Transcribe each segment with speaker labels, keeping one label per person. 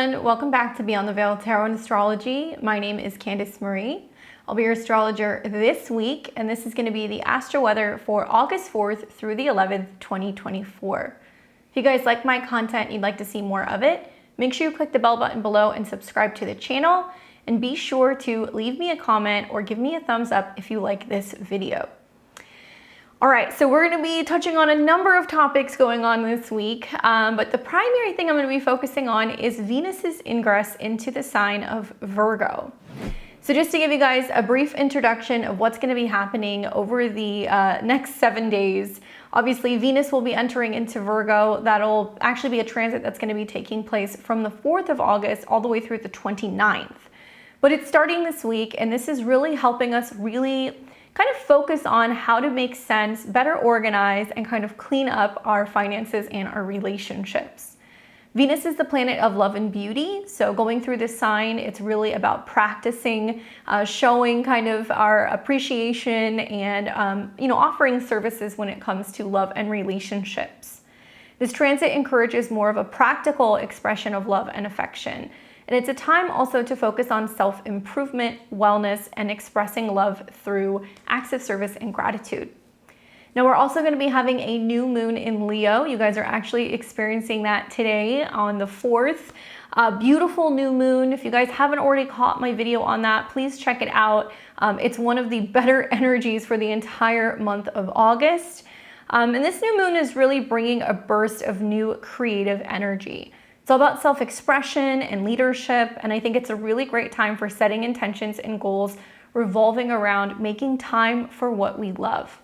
Speaker 1: everyone, welcome back to Beyond the Veil Tarot and Astrology. My name is Candice Marie. I'll be your astrologer this week, and this is going to be the astro weather for August 4th through the 11th, 2024. If you guys like my content and you'd like to see more of it, make sure you click the bell button below and subscribe to the channel, and be sure to leave me a comment or give me a thumbs up if you like this video. All right, so we're going to be touching on a number of topics going on this week, but the primary thing I'm going to be focusing on is Venus's ingress into the sign of Virgo. So just to give you guys a brief introduction of what's going to be happening over the next 7 days, obviously Venus will be entering into Virgo. That'll actually be a transit that's going to be taking place from the 4th of August all the way through the 29th. But it's starting this week, and this is really helping us really kind of focus on how to make sense, better organize, and kind of clean up our finances and our relationships. Venus is the planet of love and beauty, so going through this sign, it's really about practicing, showing kind of our appreciation and offering services when it comes to love and relationships. This transit encourages more of a practical expression of love and affection. And it's a time also to focus on self-improvement, wellness, and expressing love through acts of service and gratitude. Now, we're also going to be having a new moon in Leo. You guys are actually experiencing that today on the 4th. Beautiful new moon. If you guys haven't already caught my video on that, please check it out. It's one of the better energies for the entire month of August. And this new moon is really bringing a burst of new creative energy. It's all about self-expression and leadership, and I think it's a really great time for setting intentions and goals revolving around making time for what we love.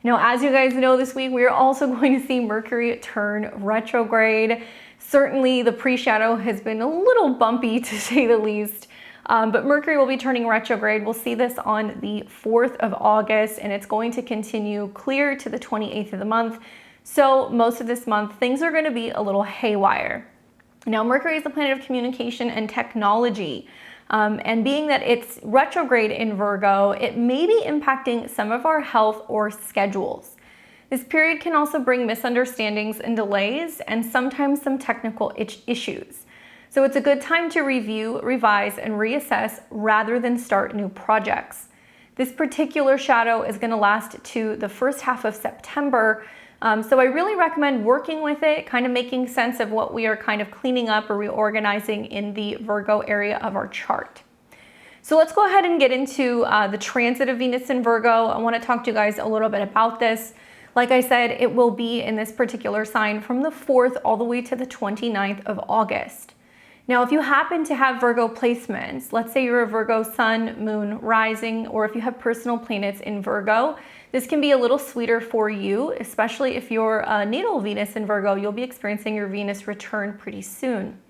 Speaker 1: Now, as you guys know, this week we are also going to see Mercury turn retrograde. Certainly the pre-shadow has been a little bumpy, to say the least, but Mercury will be turning retrograde. We'll see this on the 4th of August, and it's going to continue clear to the 28th of the month. So most of this month, things are going to be a little haywire. Now, Mercury is the planet of communication and technology, and being that it's retrograde in Virgo, it may be impacting some of our health or schedules. This period can also bring misunderstandings and delays, and sometimes some technical issues. So it's a good time to review, revise, and reassess rather than start new projects. This particular shadow is going to last to the first half of September. So I really recommend working with it, kind of making sense of what we are kind of cleaning up or reorganizing in the Virgo area of our chart. So let's go ahead and get into the transit of Venus in Virgo. I want to talk to you guys a little bit about this. Like I said, it will be in this particular sign from the 4th all the way to the 29th of August. Now, if you happen to have Virgo placements, let's say you're a Virgo sun, moon, rising, or if you have personal planets in Virgo, this can be a little sweeter for you, especially if you're natal Venus in Virgo. You'll be experiencing your Venus return pretty soon.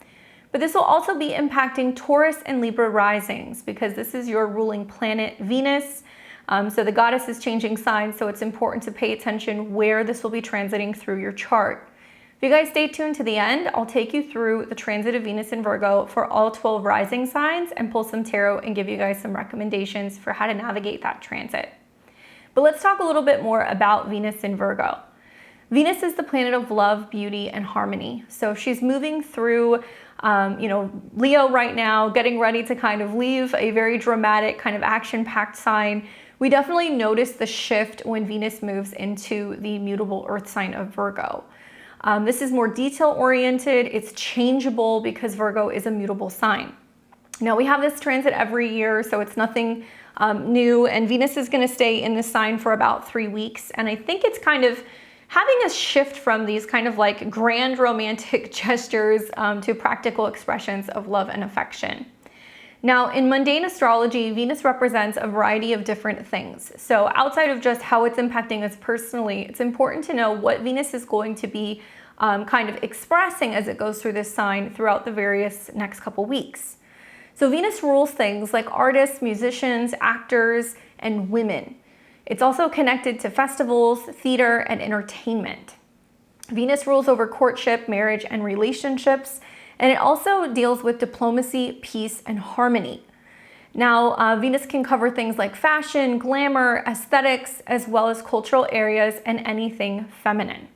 Speaker 1: But this will also be impacting Taurus and Libra risings because this is your ruling planet, Venus. So the goddess is changing signs, so it's important to pay attention where this will be transiting through your chart. If you guys stay tuned to the end, I'll take you through the transit of Venus in Virgo for all 12 rising signs and pull some tarot and give you guys some recommendations for how to navigate that transit. But let's talk a little bit more about Venus in Virgo. Venus is the planet of love, beauty, and harmony. So she's moving through, Leo right now, getting ready to kind of leave a very dramatic, kind of action-packed sign. We definitely notice the shift when Venus moves into the mutable earth sign of Virgo. This is more detail-oriented. It's changeable because Virgo is a mutable sign. Now, we have this transit every year, so it's nothing new, and Venus is going to stay in this sign for about 3 weeks, and I think it's kind of having a shift from these kind of like grand romantic gestures to practical expressions of love and affection. Now, in mundane astrology, Venus represents a variety of different things. So outside of just how it's impacting us personally, it's important to know what Venus is going to be kind of expressing as it goes through this sign throughout the various next couple weeks. So Venus rules things like artists, musicians, actors, and women. It's also connected to festivals, theater, and entertainment. Venus rules over courtship, marriage, and relationships, and it also deals with diplomacy, peace, and harmony. Now, Venus can cover things like fashion, glamour, aesthetics, as well as cultural areas and anything feminine.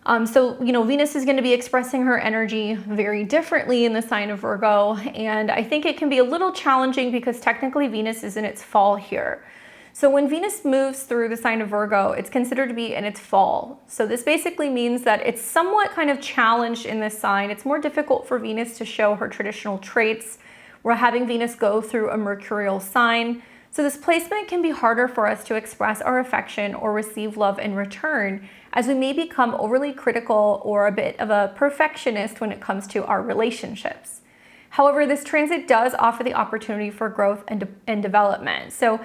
Speaker 1: So, Venus is going to be expressing her energy very differently in the sign of Virgo. And I think it can be a little challenging because technically Venus is in its fall here. So when Venus moves through the sign of Virgo, it's considered to be in its fall. So this basically means that it's somewhat kind of challenged in this sign. It's more difficult for Venus to show her traditional traits. We're having Venus go through a mercurial sign. So this placement can be harder for us to express our affection or receive love in return, as we may become overly critical or a bit of a perfectionist when it comes to our relationships. However, this transit does offer the opportunity for growth and development. So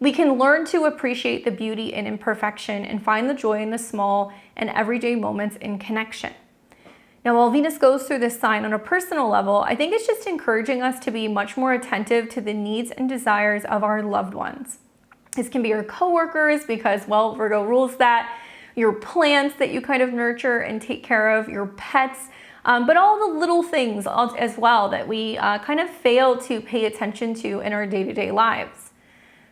Speaker 1: we can learn to appreciate the beauty in imperfection and find the joy in the small and everyday moments in connection. Now, while Venus goes through this sign on a personal level, I think it's just encouraging us to be much more attentive to the needs and desires of our loved ones. This can be your coworkers because, well, Virgo rules that, your plants that you kind of nurture and take care of, your pets, but all the little things as well that we kind of fail to pay attention to in our day-to-day lives.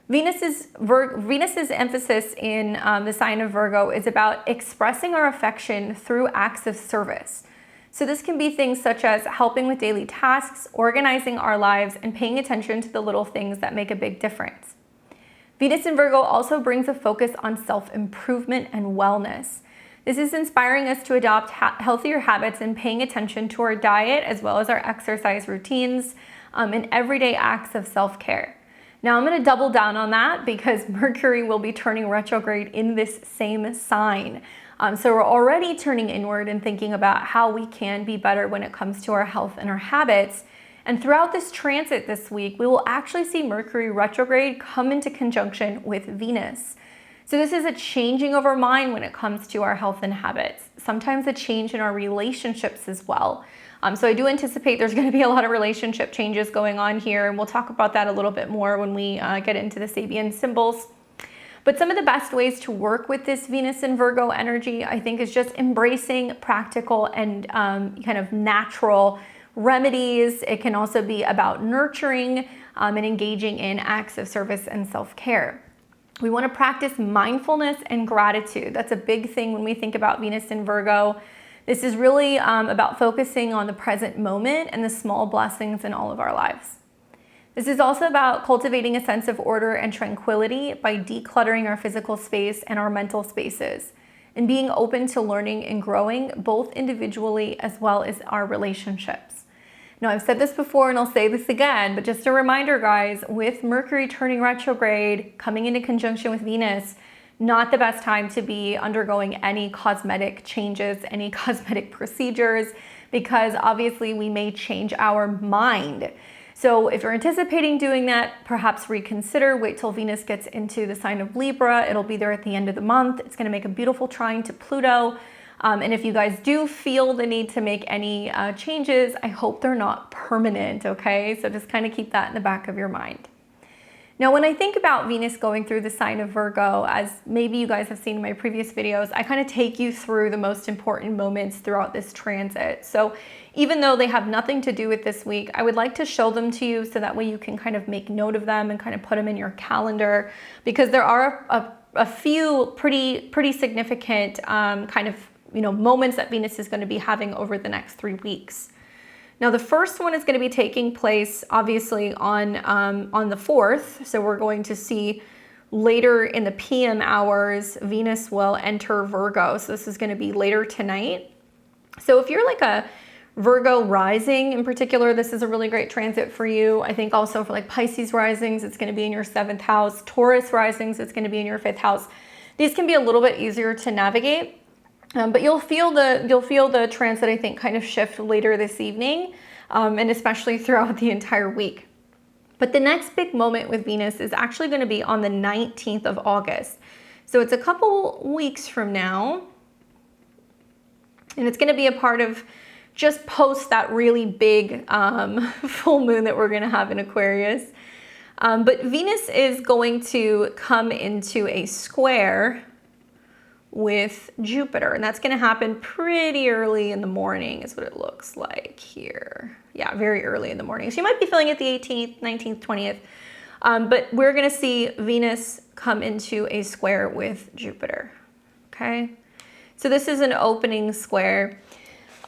Speaker 1: Venus's emphasis in the sign of Virgo is about expressing our affection through acts of service. So this can be things such as helping with daily tasks, organizing our lives, and paying attention to the little things that make a big difference. Venus in Virgo also brings a focus on self-improvement and wellness. This is inspiring us to adopt healthier habits and paying attention to our diet as well as our exercise routines and everyday acts of self-care. Now I'm going to double down on that because Mercury will be turning retrograde in this same sign. So we're already turning inward and thinking about how we can be better when it comes to our health and our habits. And throughout this transit this week, we will actually see Mercury retrograde come into conjunction with Venus. So this is a changing of our mind when it comes to our health and habits. Sometimes a change in our relationships as well. So I do anticipate there's going to be a lot of relationship changes going on here, and we'll talk about that a little bit more when we get into the Sabian symbols. But some of the best ways to work with this Venus and Virgo energy, I think, is just embracing practical and kind of natural remedies. It can also be about nurturing and engaging in acts of service and self-care. We want to practice mindfulness and gratitude. That's a big thing when we think about Venus and Virgo. This is really about focusing on the present moment and the small blessings in all of our lives. This is also about cultivating a sense of order and tranquility by decluttering our physical space and our mental spaces, and being open to learning and growing both individually as well as our relationships. Now, I've said this before and I'll say this again, but just a reminder, guys, with Mercury turning retrograde, coming into conjunction with Venus, not the best time to be undergoing any cosmetic changes, any cosmetic procedures, because obviously we may change our mind. So if you're anticipating doing that, perhaps reconsider, wait till Venus gets into the sign of Libra. It'll be there at the end of the month. It's going to make a beautiful trine to Pluto. And if you guys do feel the need to make any changes, I hope they're not permanent, okay? So just kind of keep that in the back of your mind. Now, when I think about Venus going through the sign of Virgo, as maybe you guys have seen in my previous videos, I kind of take you through the most important moments throughout this transit. So even though they have nothing to do with this week, I would like to show them to you so that way you can kind of make note of them and kind of put them in your calendar, because there are a few pretty significant kind of moments that Venus is going to be having over the next 3 weeks. Now, the first one is going to be taking place, obviously, on the 4th. So we're going to see later in the PM hours, Venus will enter Virgo. So this is going to be later tonight. So if you're like a Virgo rising in particular, this is a really great transit for you. I think also for like Pisces risings, it's going to be in your 7th house. Taurus risings, it's going to be in your 5th house. These can be a little bit easier to navigate. But you'll feel the transit, I think, kind of shift later this evening, and especially throughout the entire week. But the next big moment with Venus is actually going to be on the 19th of August. So it's a couple weeks from now, and it's going to be a part of just post that really big full moon that we're going to have in Aquarius. But Venus is going to come into a square with Jupiter, and that's going to happen pretty early in the morning is what it looks like here. Yeah, very early in the morning. So you might be feeling it the 18th, 19th, 20th, but we're going to see Venus come into a square with Jupiter, okay? So this is an opening square.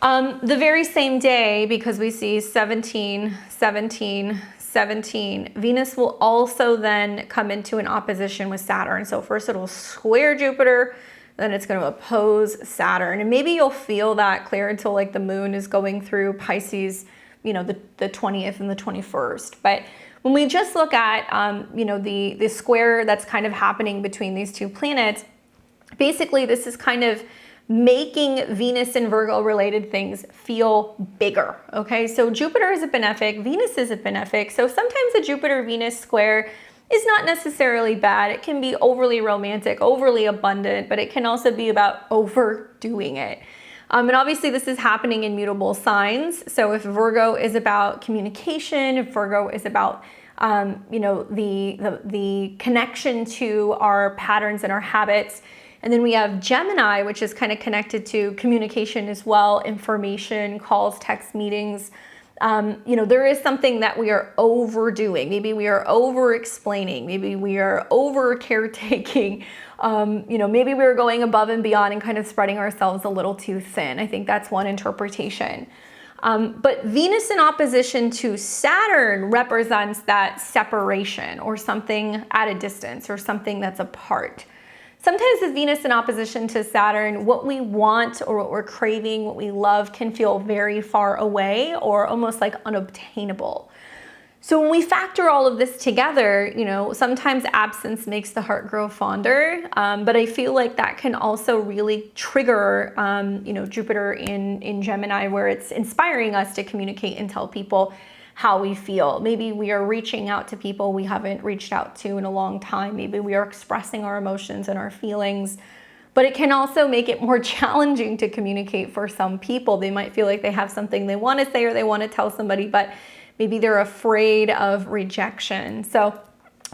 Speaker 1: The very same day, because we see 17, 17, 17, Venus will also then come into an opposition with Saturn. So first it'll square Jupiter, then it's going to oppose Saturn. And maybe you'll feel that clear until like the moon is going through Pisces, you know, the 20th and the 21st. But when we just look at, you know, the square that's kind of happening between these two planets, basically this is kind of making Venus and Virgo related things feel bigger, okay? So Jupiter is a benefic, Venus is a benefic. So sometimes a Jupiter-Venus square is not necessarily bad. It can be overly romantic, overly abundant, but it can also be about overdoing it. And obviously this is happening in mutable signs. So if Virgo is about communication, if Virgo is about you know, the connection to our patterns and our habits. And then we have Gemini, which is kind of connected to communication as well, information, calls, text meetings. You know, there is something that we are overdoing. Maybe we are over explaining. Maybe we are over caretaking. You know, maybe we're going above and beyond and kind of spreading ourselves a little too thin. I think that's one interpretation. But Venus in opposition to Saturn represents that separation or something at a distance or something that's apart. Sometimes with Venus in opposition to Saturn, what we want or what we're craving, what we love can feel very far away or almost like unobtainable. So when we factor all of this together, you know, sometimes absence makes the heart grow fonder, but I feel like that can also really trigger, you know, Jupiter in Gemini, where it's inspiring us to communicate and tell people how we feel. Maybe we are reaching out to people we haven't reached out to in a long time. Maybe we are expressing our emotions and our feelings, but it can also make it more challenging to communicate for some people. They might feel like they have something they want to say or they want to tell somebody, but maybe they're afraid of rejection. So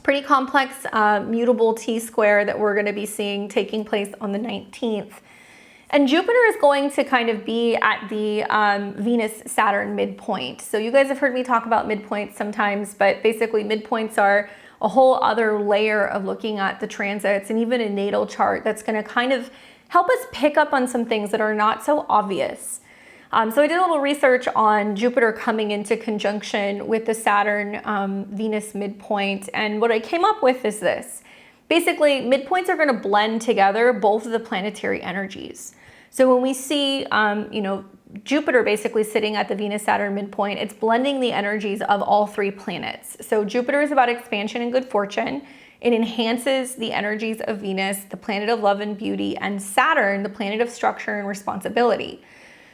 Speaker 1: pretty complex mutable T-square that we're going to be seeing taking place on the 19th. And Jupiter is going to kind of be at the Venus-Saturn midpoint. So you guys have heard me talk about midpoints sometimes, but basically midpoints are a whole other layer of looking at the transits and even a natal chart that's going to kind of help us pick up on some things that are not so obvious. So I did a little research on Jupiter coming into conjunction with the Saturn-Venus midpoint, and what I came up with is this. Basically, midpoints are going to blend together both of the planetary energies. So when we see, you know, Jupiter basically sitting at the Venus-Saturn midpoint, it's blending the energies of all three planets. So Jupiter is about expansion and good fortune. It enhances the energies of Venus, the planet of love and beauty, and Saturn, the planet of structure and responsibility.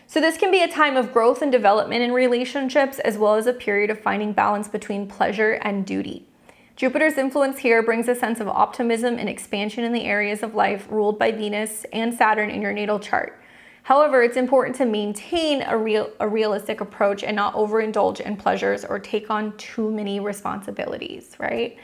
Speaker 1: So this can be a time of growth and development in relationships, as well as a period of finding balance between pleasure and duty. Jupiter's influence here brings a sense of optimism and expansion in the areas of life ruled by Venus and Saturn in your natal chart. However, it's important to maintain a realistic approach and not overindulge in pleasures or take on too many responsibilities, right?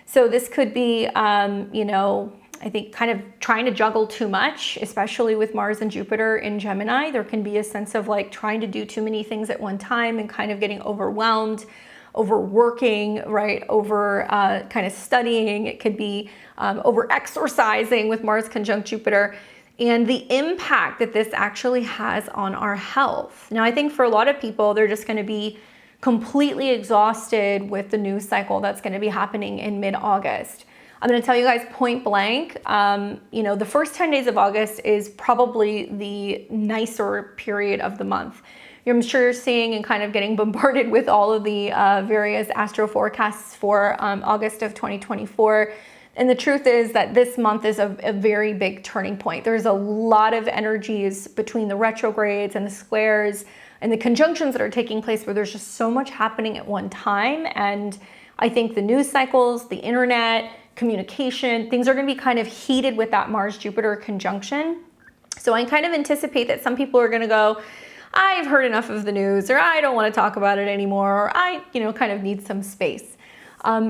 Speaker 1: So this could be, you know, I think kind of trying to juggle too much, especially with Mars and Jupiter in Gemini. There can be a sense of like trying to do too many things at one time and kind of getting overwhelmed, overworking, right? Over kind of studying. It could be over exercising with Mars conjunct Jupiter, and the impact that this actually has on our health. Now, I think for a lot of people, they're just going to be completely exhausted with the news cycle that's going to be happening in mid-August. I'm going to tell you guys point blank, you know, the first 10 days of August is probably the nicer period of the month. I'm sure you're seeing and kind of getting bombarded with all of the various astro forecasts for August of 2024. And the truth is that this month is a very big turning point. There's a lot of energies between the retrogrades and the squares and the conjunctions that are taking place where there's just so much happening at one time. And I think the news cycles, the internet, communication, things are going to be kind of heated with that Mars-Jupiter conjunction. So I kind of anticipate that some people are going to go, I've heard enough of the news, or I don't want to talk about it anymore, or I, you know, kind of need some space.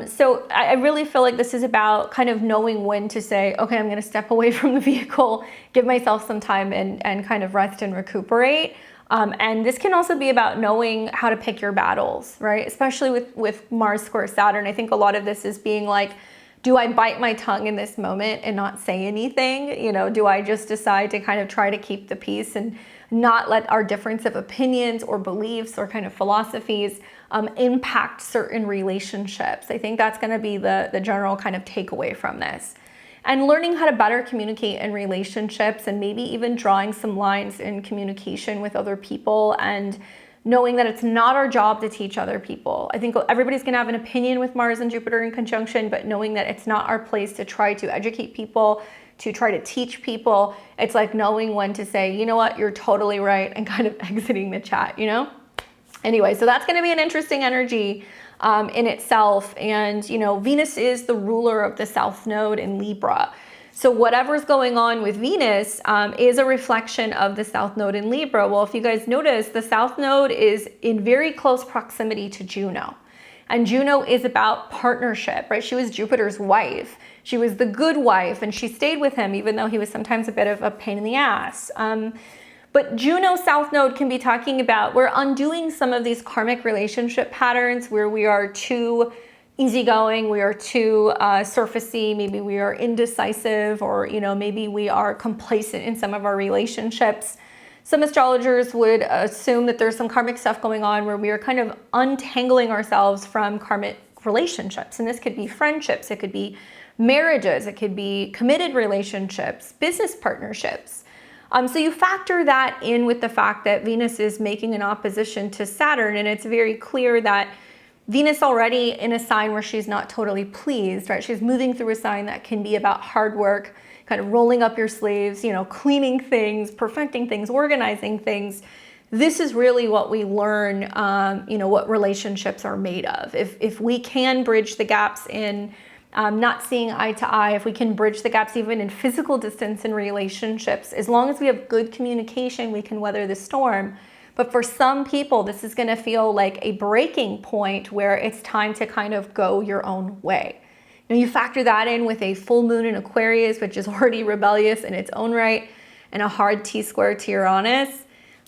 Speaker 1: So I really feel like this is about kind of knowing when to say, okay, I'm going to step away from the vehicle, give myself some time and kind of rest and recuperate. And this can also be about knowing how to pick your battles, right? Especially with Mars square Saturn. I think a lot of this is being like, Do I bite my tongue in this moment and not say anything? You know, do I just decide to kind of try to keep the peace and not let our difference of opinions or beliefs or kind of philosophies impact certain relationships? I think that's going to be the general kind of takeaway from this. And learning how to better communicate in relationships, and maybe even drawing some lines in communication with other people, and knowing that it's not our job to teach other people. I think everybody's going to have an opinion with Mars and Jupiter in conjunction, but knowing that it's not our place to try to educate people, to try to teach people. It's like knowing when to say, you know what, you're totally right, and kind of exiting the chat, you know? Anyway, so that's going to be an interesting energy in itself. And, you know, Venus is the ruler of the South Node in Libra. So whatever's going on with Venus is a reflection of the South Node in Libra. Well, if you guys notice, the South Node is in very close proximity to Juno. And Juno is about partnership, right? She was Jupiter's wife. She was the good wife, and she stayed with him even though he was sometimes a bit of a pain in the ass. But Juno South Node can be talking about, we're undoing some of these karmic relationship patterns where we are too easygoing, we are too surfacey, maybe we are indecisive, or, you know, maybe we are complacent in some of our relationships. Some astrologers would assume that there's some karmic stuff going on where we are kind of untangling ourselves from karmic relationships. And this could be friendships, it could be marriages, it could be committed relationships, business partnerships. So you factor that in with the fact that Venus is making an opposition to Saturn, and it's very clear that Venus already in a sign where she's not totally pleased, right? She's moving through a sign that can be about hard work, kind of rolling up your sleeves, you know, cleaning things, perfecting things, organizing things. This is really what we learn, you know, what relationships are made of. If we can bridge the gaps in not seeing eye to eye, if we can bridge the gaps even in physical distance in relationships, as long as we have good communication, we can weather the storm. But for some people, this is going to feel like a breaking point where it's time to kind of go your own way. Now you factor that in with a full moon in Aquarius, which is already rebellious in its own right, and a hard T-square to Uranus.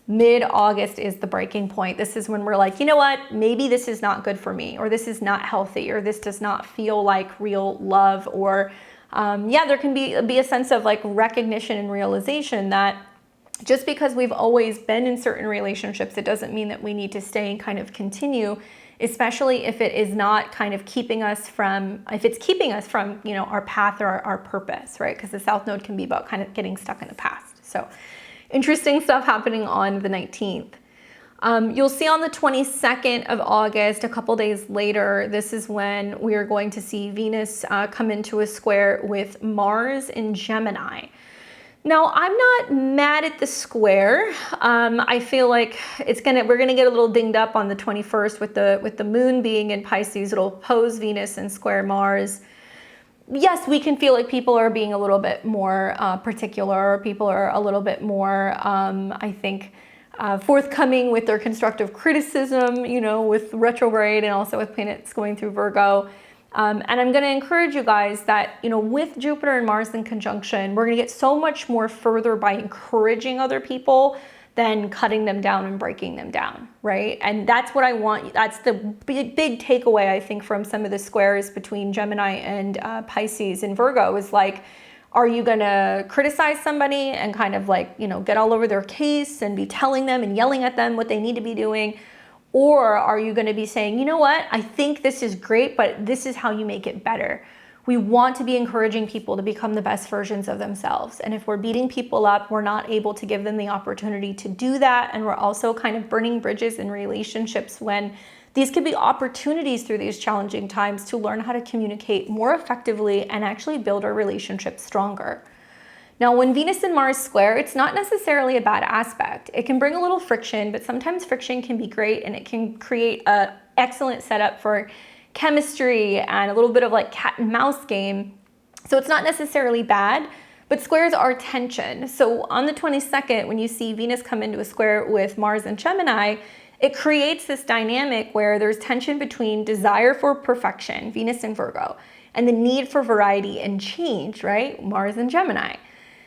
Speaker 1: Mid-August is the breaking point. This is when we're like, you know what, maybe this is not good for me, or this is not healthy, or this does not feel like real love, or yeah, there can be a sense of like recognition and realization that just because we've always been in certain relationships, it doesn't mean that we need to stay and kind of continue, especially if it is not kind of keeping us from, if it's keeping us from, you know, our path or our purpose, right? Because the South Node can be about kind of getting stuck in the past. So interesting stuff happening on the 19th. You'll see on the 22nd of August, a couple days later, this is when we are going to see Venus come into a square with Mars in Gemini. Now, I'm not mad at the square. I feel like we're gonna get a little dinged up on the 21st with the moon being in Pisces. It'll oppose Venus and square Mars. Yes, we can feel like people are being a little bit more particular. People are a little bit more, I think, forthcoming with their constructive criticism, you know, with retrograde and also with planets going through Virgo. And I'm going to encourage you guys that, you know, with Jupiter and Mars in conjunction, we're going to get so much more further by encouraging other people than cutting them down and breaking them down, right? And that's what I want. That's the big takeaway, I think, from some of the squares between Gemini and Pisces and Virgo is like, are you going to criticize somebody and kind of like, you know, get all over their case and be telling them and yelling at them what they need to be doing? Or are you going to be saying, you know what, I think this is great, but this is how you make it better. We want to be encouraging people to become the best versions of themselves. And if we're beating people up, we're not able to give them the opportunity to do that. And we're also kind of burning bridges in relationships when these could be opportunities through these challenging times to learn how to communicate more effectively and actually build our relationships stronger. Now, when Venus and Mars square, it's not necessarily a bad aspect. It can bring a little friction, but sometimes friction can be great and it can create an excellent setup for chemistry and a little bit of like cat and mouse game. So it's not necessarily bad, but squares are tension. So on the 22nd, when you see Venus come into a square with Mars and Gemini, it creates this dynamic where there's tension between desire for perfection, Venus and Virgo, and the need for variety and change, right? Mars and Gemini.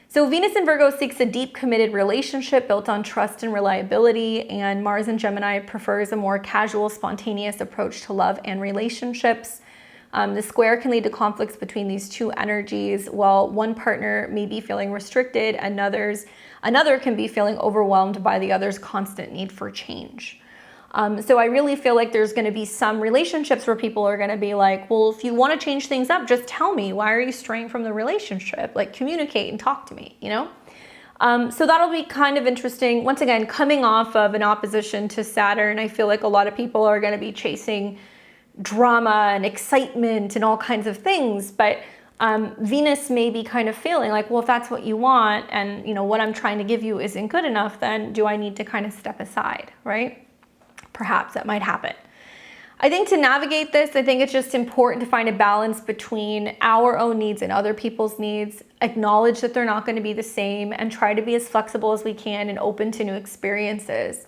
Speaker 1: So Venus and Virgo seeks a deep committed relationship built on trust and reliability, and Mars and Gemini prefers a more casual, spontaneous approach to love and relationships. The square can lead to conflicts between these two energies. While one partner may be feeling restricted, another can be feeling overwhelmed by the other's constant need for change. So I really feel like there's going to be some relationships where people are going to be like, well, if you want to change things up, just tell me. Why are you straying from the relationship? Like, communicate and talk to me, you know? So that'll be kind of interesting. Once again, coming off of an opposition to Saturn, I feel like a lot of people are going to be chasing drama and excitement and all kinds of things. But Venus may be kind of feeling like, well, if that's what you want and, you know, what I'm trying to give you isn't good enough, then do I need to kind of step aside, right? Perhaps that might happen. I think to navigate this, I think it's just important to find a balance between our own needs and other people's needs, acknowledge that they're not going to be the same, and try to be as flexible as we can and open to new experiences.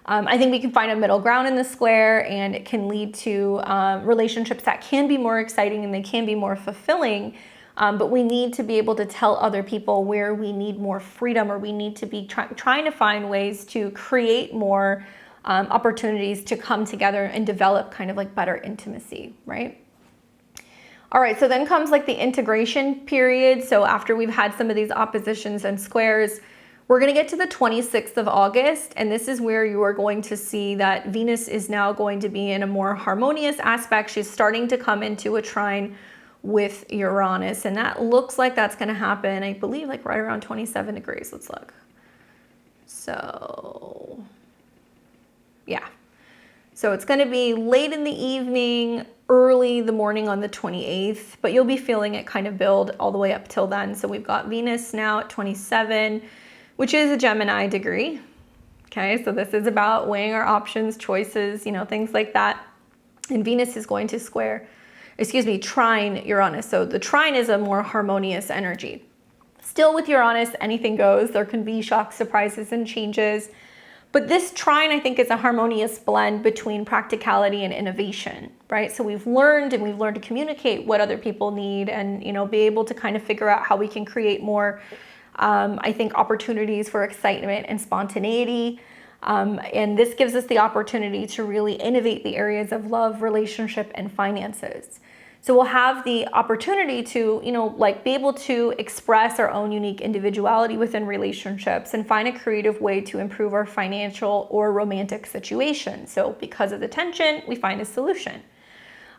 Speaker 1: I think we can find a middle ground in the square, and it can lead to relationships that can be more exciting and they can be more fulfilling. But we need to be able to tell other people where we need more freedom, or we need to be trying to find ways to create more opportunities to come together and develop kind of like better intimacy, right? All right, so then comes like the integration period. So after we've had some of these oppositions and squares, we're going to get to the 26th of August, and this is where you are going to see that Venus is now going to be in a more harmonious aspect. She's starting to come into a trine with Uranus, and that looks like that's going to happen, I believe, like right around 27 degrees. Let's look. So yeah. So it's going to be late in the evening, early the morning on the 28th, but you'll be feeling it kind of build all the way up till then. So we've got Venus now at 27, which is a Gemini degree. Okay, so this is about weighing our options, choices, you know, things like that. And Venus is going to trine Uranus. So the trine is a more harmonious energy. Still with Uranus, anything goes. There can be shocks, surprises, and changes. But this trine, I think, is a harmonious blend between practicality and innovation, right? So we've learned to communicate what other people need, and, you know, be able to kind of figure out how we can create more, I think, opportunities for excitement and spontaneity. And this gives us the opportunity to really innovate the areas of love, relationship, and finances. So we'll have the opportunity to, you know, like be able to express our own unique individuality within relationships and find a creative way to improve our financial or romantic situation. So because of the tension, we find a solution.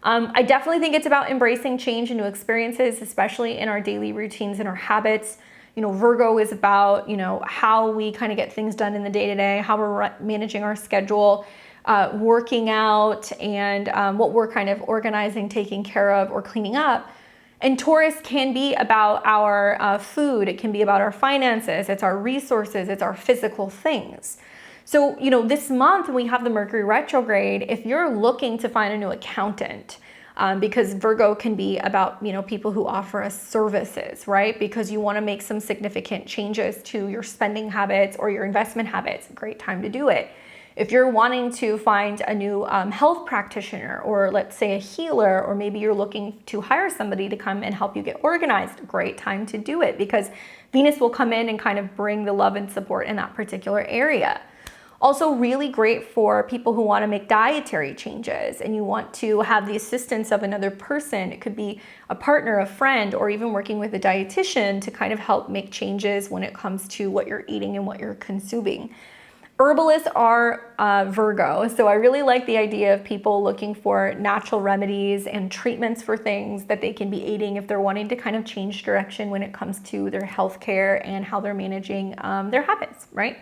Speaker 1: I definitely think it's about embracing change and new experiences, especially in our daily routines and our habits. You know, Virgo is about, you know, how we kind of get things done in the day-to-day, how we're managing our schedule, working out, and what we're kind of organizing, taking care of, or cleaning up. And Taurus can be about our food. It can be about our finances. It's our resources. It's our physical things. So, you know, this month we have the Mercury retrograde. If you're looking to find a new accountant, because Virgo can be about, you know, people who offer us services, right? Because you want to make some significant changes to your spending habits or your investment habits, great time to do it. If you're wanting to find a new health practitioner, or let's say a healer, or maybe you're looking to hire somebody to come and help you get organized, great time to do it, because Venus will come in and kind of bring the love and support in that particular area. Also really great for people who want to make dietary changes and you want to have the assistance of another person. It could be a partner, a friend, or even working with a dietitian to kind of help make changes when it comes to what you're eating and what you're consuming. Herbalists are Virgo, so I really like the idea of people looking for natural remedies and treatments for things that they can be aiding if they're wanting to kind of change direction when it comes to their healthcare and how they're managing their habits, right?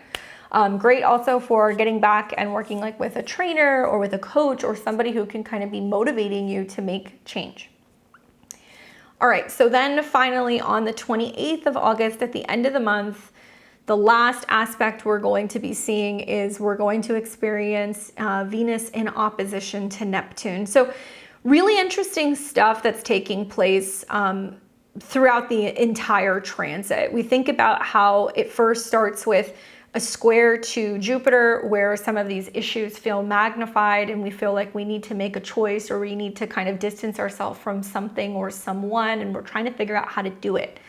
Speaker 1: Great also for getting back and working like with a trainer or with a coach or somebody who can kind of be motivating you to make change. All right, so then finally on the 28th of August, at the end of the month, the last aspect we're going to be seeing is we're going to experience Venus in opposition to Neptune. So really interesting stuff that's taking place throughout the entire transit. We think about how it first starts with a square to Jupiter, where some of these issues feel magnified and we feel like we need to make a choice, or we need to kind of distance ourselves from something or someone, and we're trying to figure out how to do it.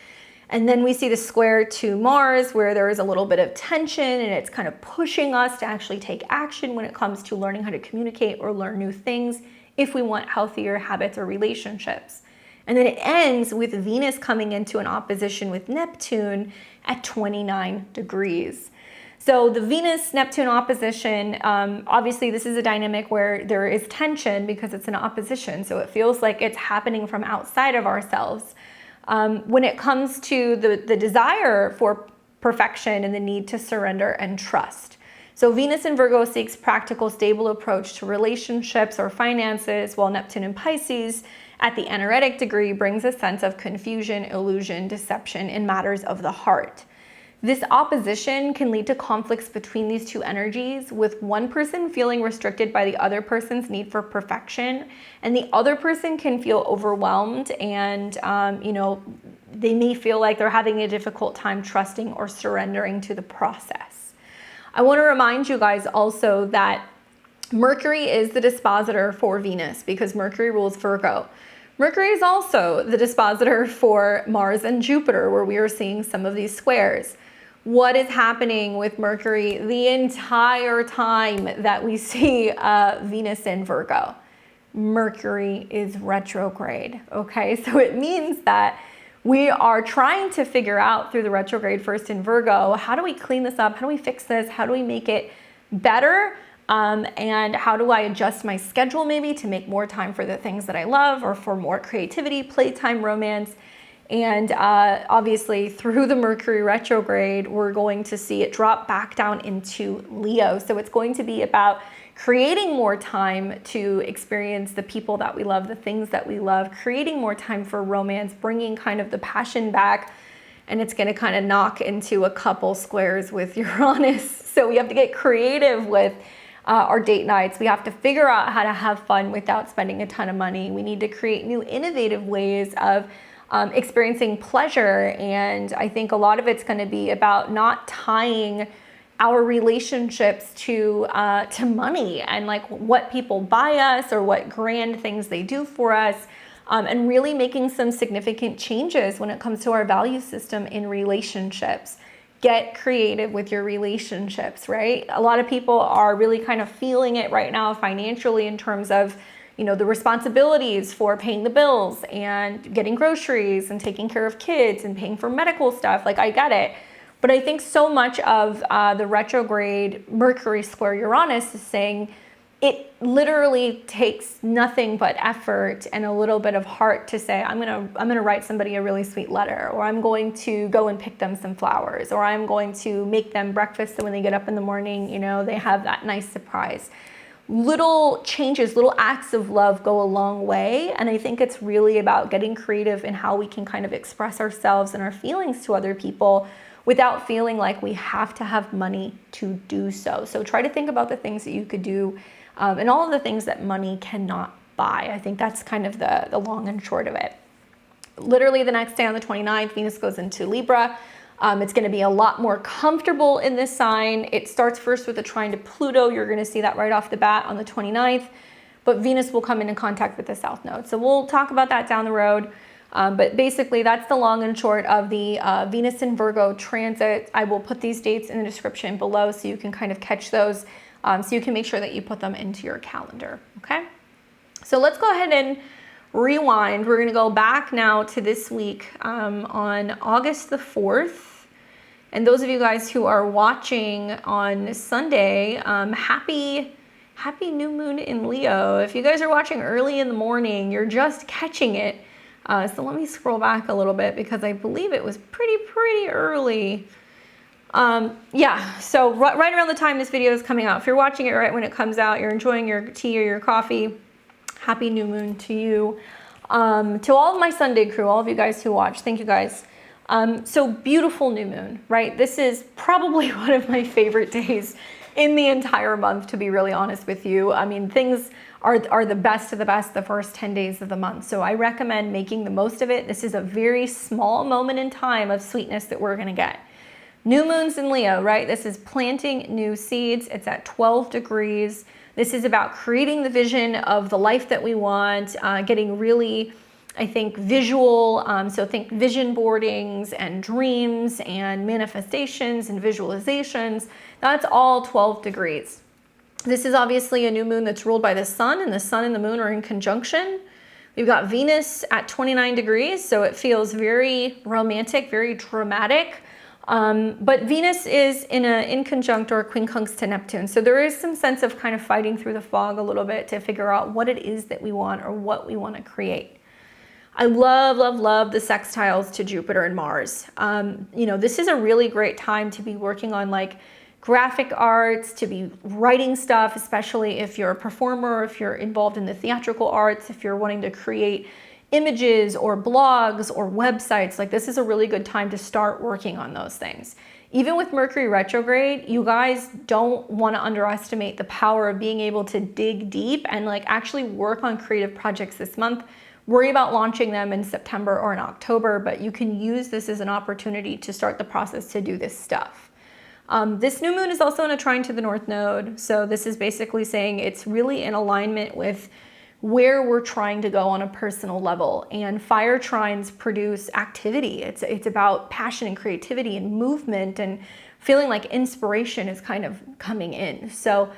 Speaker 1: And then we see the square to Mars, where there is a little bit of tension and it's kind of pushing us to actually take action when it comes to learning how to communicate or learn new things if we want healthier habits or relationships. And then it ends with Venus coming into an opposition with Neptune at 29 degrees. So the Venus-Neptune opposition, obviously this is a dynamic where there is tension because it's an opposition. So it feels like it's happening from outside of ourselves. When it comes to the desire for perfection and the need to surrender and trust. So Venus in Virgo seeks practical, stable approach to relationships or finances, while Neptune in Pisces at the energetic degree brings a sense of confusion, illusion, deception in matters of the heart. This opposition can lead to conflicts between these two energies, with one person feeling restricted by the other person's need for perfection, and the other person can feel overwhelmed and, they may feel like they're having a difficult time trusting or surrendering to the process. I want to remind you guys also that Mercury is the dispositor for Venus because Mercury rules Virgo. Mercury is also the dispositor for Mars and Jupiter, where we are seeing some of these squares. What is happening with Mercury the entire time that we see Venus in Virgo? Mercury is retrograde, okay? So it means that we are trying to figure out through the retrograde first in Virgo, how do we clean this up? How do we fix this? How do we make it better? And how do I adjust my schedule maybe to make more time for the things that I love or for more creativity, playtime, romance? And obviously through the Mercury retrograde, we're going to see it drop back down into Leo. So it's going to be about creating more time to experience the people that we love, the things that we love, creating more time for romance, bringing kind of the passion back. And it's going to kind of knock into a couple squares with Uranus. So we have to get creative with our date nights. We have to figure out how to have fun without spending a ton of money. We need to create new innovative ways of experiencing pleasure. And I think a lot of it's going to be about not tying our relationships to money and like what people buy us or what grand things they do for us, and really making some significant changes when it comes to our value system in relationships. Get creative with your relationships, right? A lot of people are really kind of feeling it right now financially in terms of, the responsibilities for paying the bills and getting groceries and taking care of kids and paying for medical stuff. Like, I get it. But I think so much of the retrograde Mercury square Uranus is saying it literally takes nothing but effort and a little bit of heart to say, I'm gonna write somebody a really sweet letter, or I'm going to go and pick them some flowers, or I'm going to make them breakfast so when they get up in the morning, they have that nice surprise. Little changes, little acts of love go a long way. And I think it's really about getting creative in how we can kind of express ourselves and our feelings to other people without feeling like we have to have money to do so. So try to think about the things that you could do and all of the things that money cannot buy. I think that's kind of the long and short of it. Literally the next day on the 29th, Venus goes into Libra. It's going to be a lot more comfortable in this sign. It starts first with a trine to Pluto. You're going to see that right off the bat on the 29th. But Venus will come into contact with the South Node. So we'll talk about that down the road. But basically, that's the long and short of the Venus in Virgo transit. I will put these dates in the description below so you can kind of catch those, so you can make sure that you put them into your calendar, okay? So let's go ahead and rewind. We're going to go back now to this week on August the 4th. And those of you guys who are watching on Sunday, happy new moon in Leo. If you guys are watching early in the morning, you're just catching it. So let me scroll back a little bit because I believe it was pretty early. Yeah, so right around the time this video is coming out. If you're watching it right when it comes out, you're enjoying your tea or your coffee, happy new moon to you. To all of my Sunday crew, all of you guys who watch, thank you guys. So beautiful new moon, right? This is probably one of my favorite days in the entire month, to be really honest with you. I mean, things are the best of the best the first 10 days of the month. So I recommend making the most of it. This is a very small moment in time of sweetness that we're gonna get. New moons in Leo, right? This is planting new seeds. It's at 12 degrees. This is about creating the vision of the life that we want, getting really, I think, visual. So think vision boardings and dreams and manifestations and visualizations. That's all 12 degrees. This is obviously a new moon that's ruled by the sun, and the sun and the moon are in conjunction. We've got Venus at 29 degrees, so it feels very romantic, very dramatic. But Venus is in conjunct or quincunx to Neptune. So there is some sense of kind of fighting through the fog a little bit to figure out what it is that we want or what we want to create. I love, love, love the sextiles to Jupiter and Mars. You know, this is a really great time to be working on like graphic arts, to be writing stuff, especially if you're a performer, if you're involved in the theatrical arts, if you're wanting to create images or blogs or websites. Like, this is a really good time to start working on those things. Even with Mercury retrograde, you guys don't want to underestimate the power of being able to dig deep and like actually work on creative projects this month. Worry about launching them in September or in October, but you can use this as an opportunity to start the process to do this stuff. This new moon is also in a trine to the North Node. So this is basically saying it's really in alignment with where we're trying to go on a personal level. And fire trines produce activity. It's about passion and creativity and movement and feeling like inspiration is kind of coming in. So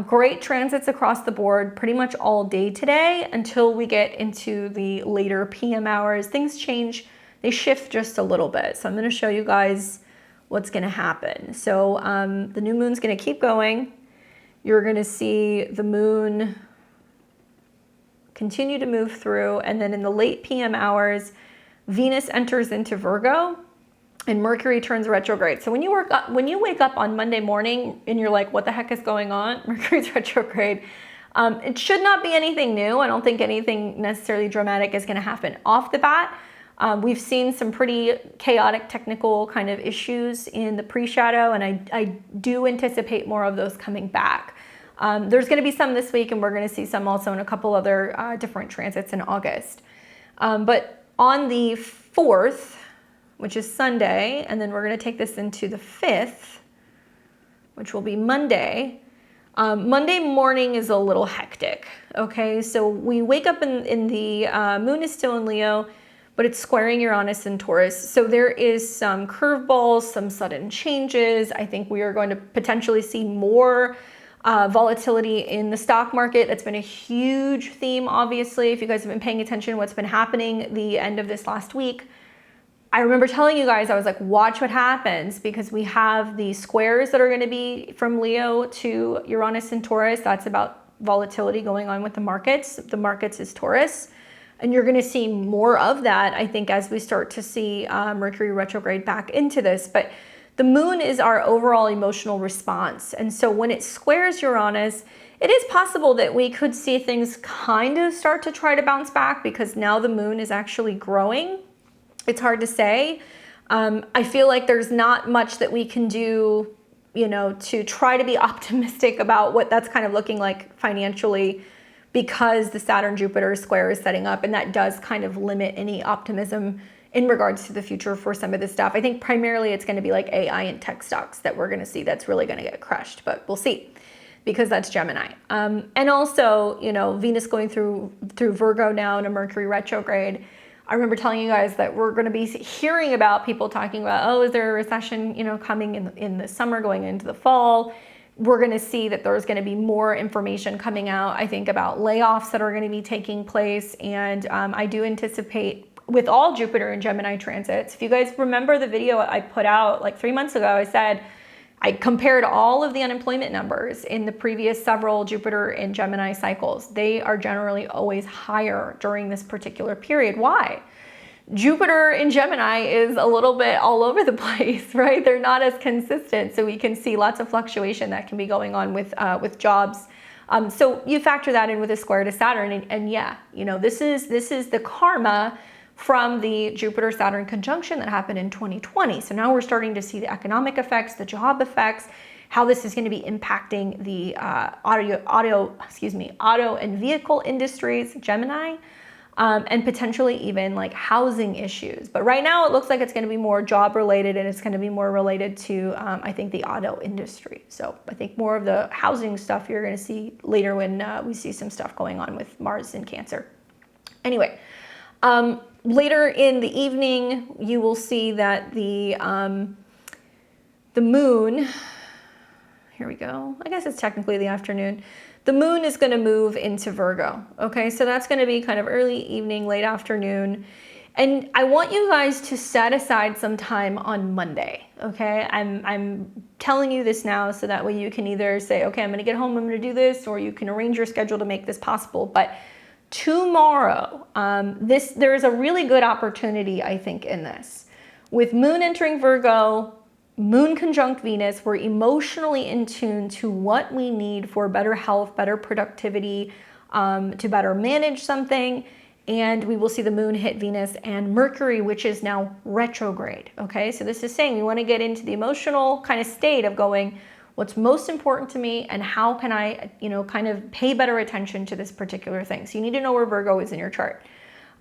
Speaker 1: great transits across the board pretty much all day today until we get into the later PM hours. Things change, they shift just a little bit. So I'm going to show you guys what's going to happen. So the new moon's going to keep going. You're going to see the moon continue to move through, and then in the late PM hours, Venus enters into Virgo and Mercury turns retrograde. So when you wake up on Monday morning and you're like, what the heck is going on? Mercury's retrograde. It should not be anything new. I don't think anything necessarily dramatic is going to happen off the bat. We've seen some pretty chaotic technical kind of issues in the pre-shadow, and I do anticipate more of those coming back. There's going to be some this week, and we're going to see some also in a couple other different transits in August. But on the 4th, which is Sunday, and then we're going to take this into the 5th, which will be Monday. Monday morning is a little hectic, okay? So we wake up in the moon is still in Leo, but it's squaring Uranus and Taurus. So there is some curveballs, some sudden changes. I think we are going to potentially see more volatility in the stock market. That's been a huge theme, obviously. If you guys have been paying attention to what's been happening the end of this last week, I remember telling you guys, I was like, watch what happens, because we have the squares that are going to be from Leo to Uranus and Taurus. That's about volatility going on with the markets. The markets is Taurus. And you're going to see more of that, I think, as we start to see Mercury retrograde back into this. But the moon is our overall emotional response. And so when it squares Uranus, it is possible that we could see things kind of start to try to bounce back, because now the moon is actually growing. It's hard to say. I feel like there's not much that we can do, you know, to try to be optimistic about what that's kind of looking like financially, because the Saturn-Jupiter square is setting up, and that does kind of limit any optimism in regards to the future for some of this stuff. I think primarily it's going to be like AI and tech stocks that we're going to see that's really going to get crushed, but we'll see, because that's Gemini. And also, you know, Venus going through Virgo now in a Mercury retrograde. I remember telling you guys that we're going to be hearing about people talking about, oh, is there a recession, you know, coming in the summer going into the fall? We're going to see that there's going to be more information coming out, I think, about layoffs that are going to be taking place. And I do anticipate with all Jupiter and Gemini transits. If you guys remember the video I put out like 3 months ago, I said I compared all of the unemployment numbers in the previous several Jupiter and Gemini cycles. They are generally always higher during this particular period. Why? Jupiter in Gemini is a little bit all over the place, right? They're not as consistent. So we can see lots of fluctuation that can be going on with jobs. So you factor that in with a square to Saturn, and yeah, you know, this is the karma from the Jupiter-Saturn conjunction that happened in 2020. So now we're starting to see the economic effects, the job effects, how this is going to be impacting the auto and vehicle industries, Gemini. And potentially even like housing issues. But right now it looks like it's going to be more job related, and it's going to be more related to, I think, the auto industry. So I think more of the housing stuff you're going to see later when we see some stuff going on with Mars in Cancer. Anyway, later in the evening, you will see that the moon, here we go. I guess it's technically the afternoon. The moon is going to move into Virgo. Okay, so that's going to be kind of early evening, late afternoon. And I want you guys to set aside some time on Monday. Okay, I'm telling you this now so that way you can either say, okay, I'm going to get home, I'm going to do this, or you can arrange your schedule to make this possible. But tomorrow, there is a really good opportunity, I think, in this. With moon entering Virgo, moon conjunct Venus, we're emotionally in tune to what we need for better health, better productivity, to better manage something. And we will see the moon hit Venus and Mercury, which is now retrograde. Okay, so this is saying we want to get into the emotional kind of state of going, what's most important to me and how can I, kind of pay better attention to this particular thing. So you need to know where Virgo is in your chart.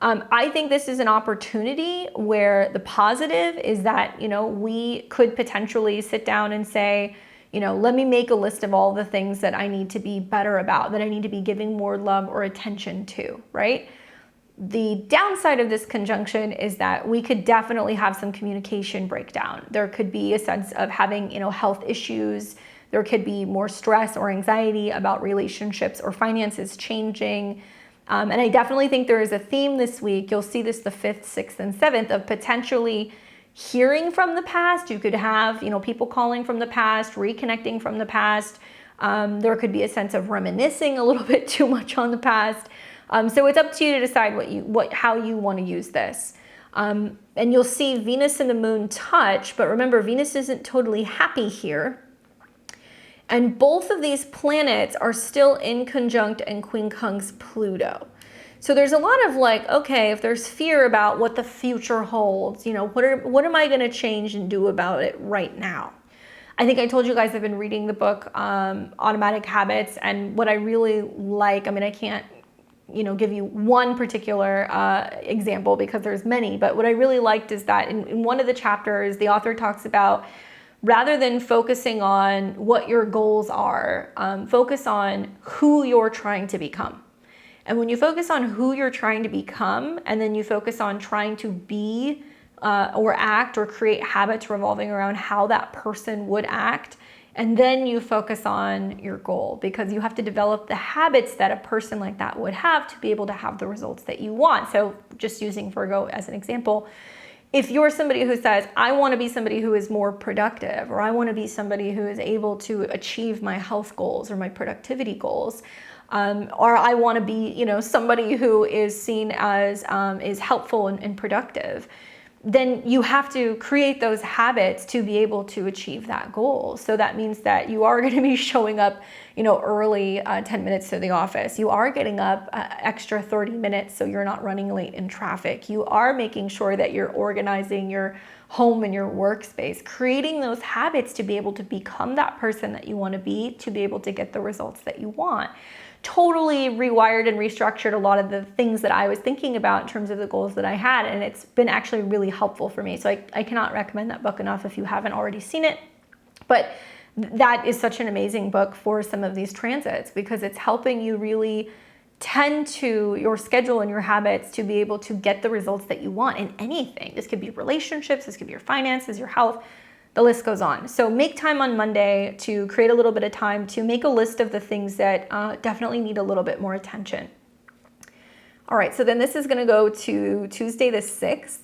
Speaker 1: I think this is an opportunity where the positive is that, we could potentially sit down and say, let me make a list of all the things that I need to be better about, that I need to be giving more love or attention to, right? The downside of this conjunction is that we could definitely have some communication breakdown. There could be a sense of having, health issues. There could be more stress or anxiety about relationships or finances changing. And I definitely think there is a theme this week. You'll see this the 5th, 6th, and 7th of potentially hearing from the past. You could have, people calling from the past, reconnecting from the past. There could be a sense of reminiscing a little bit too much on the past. So it's up to you to decide how you want to use this. And you'll see Venus and the moon touch, but remember, Venus isn't totally happy here. And both of these planets are still in conjunct and quincunx Pluto. So there's a lot of okay, if there's fear about what the future holds, what am I going to change and do about it right now? I think I told you guys I've been reading the book Automatic Habits, and what I really like, I can't give you one particular example because there's many, but what I really liked is that in one of the chapters, the author talks about, rather than focusing on what your goals are, focus on who you're trying to become. And when you focus on who you're trying to become, and then you focus on trying to be or act or create habits revolving around how that person would act, and then you focus on your goal, because you have to develop the habits that a person like that would have to be able to have the results that you want. So just using Virgo as an example, if you're somebody who says, I want to be somebody who is more productive, or I want to be somebody who is able to achieve my health goals or my productivity goals, or I want to be, somebody who is seen as is helpful and productive, then you have to create those habits to be able to achieve that goal. So that means that you are going to be showing up, early 10 minutes to the office. You are getting up extra 30 minutes so you're not running late in traffic. You are making sure that you're organizing your home and your workspace, creating those habits to be able to become that person that you want to be able to get the results that you want. Totally rewired and restructured a lot of the things that I was thinking about in terms of the goals that I had, and it's been actually really helpful for me. So I cannot recommend that book enough if you haven't already seen it. But that is such an amazing book for some of these transits, because it's helping you really tend to your schedule and your habits to be able to get the results that you want in anything. This could be relationships, this could be your finances, your health, the list goes on. So make time on Monday to create a little bit of time to make a list of the things that definitely need a little bit more attention. All right, so then this is going to go to Tuesday the 6th.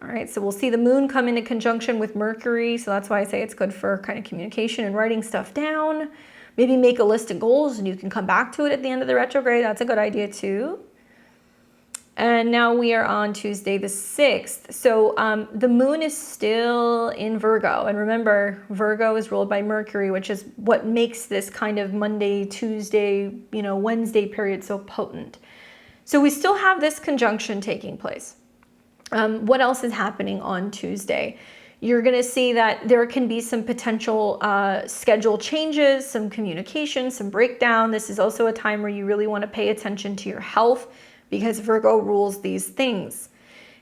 Speaker 1: All right, so we'll see the moon come into conjunction with Mercury. So that's why I say it's good for kind of communication and writing stuff down. Maybe make a list of goals and you can come back to it at the end of the retrograde. That's a good idea too. And now we are on Tuesday the 6th. So the moon is still in Virgo. And remember, Virgo is ruled by Mercury, which is what makes this kind of Monday, Tuesday, Wednesday period so potent. So we still have this conjunction taking place. What else is happening on Tuesday? You're going to see that there can be some potential schedule changes, some communication, some breakdown. This is also a time where you really want to pay attention to your health, because Virgo rules these things.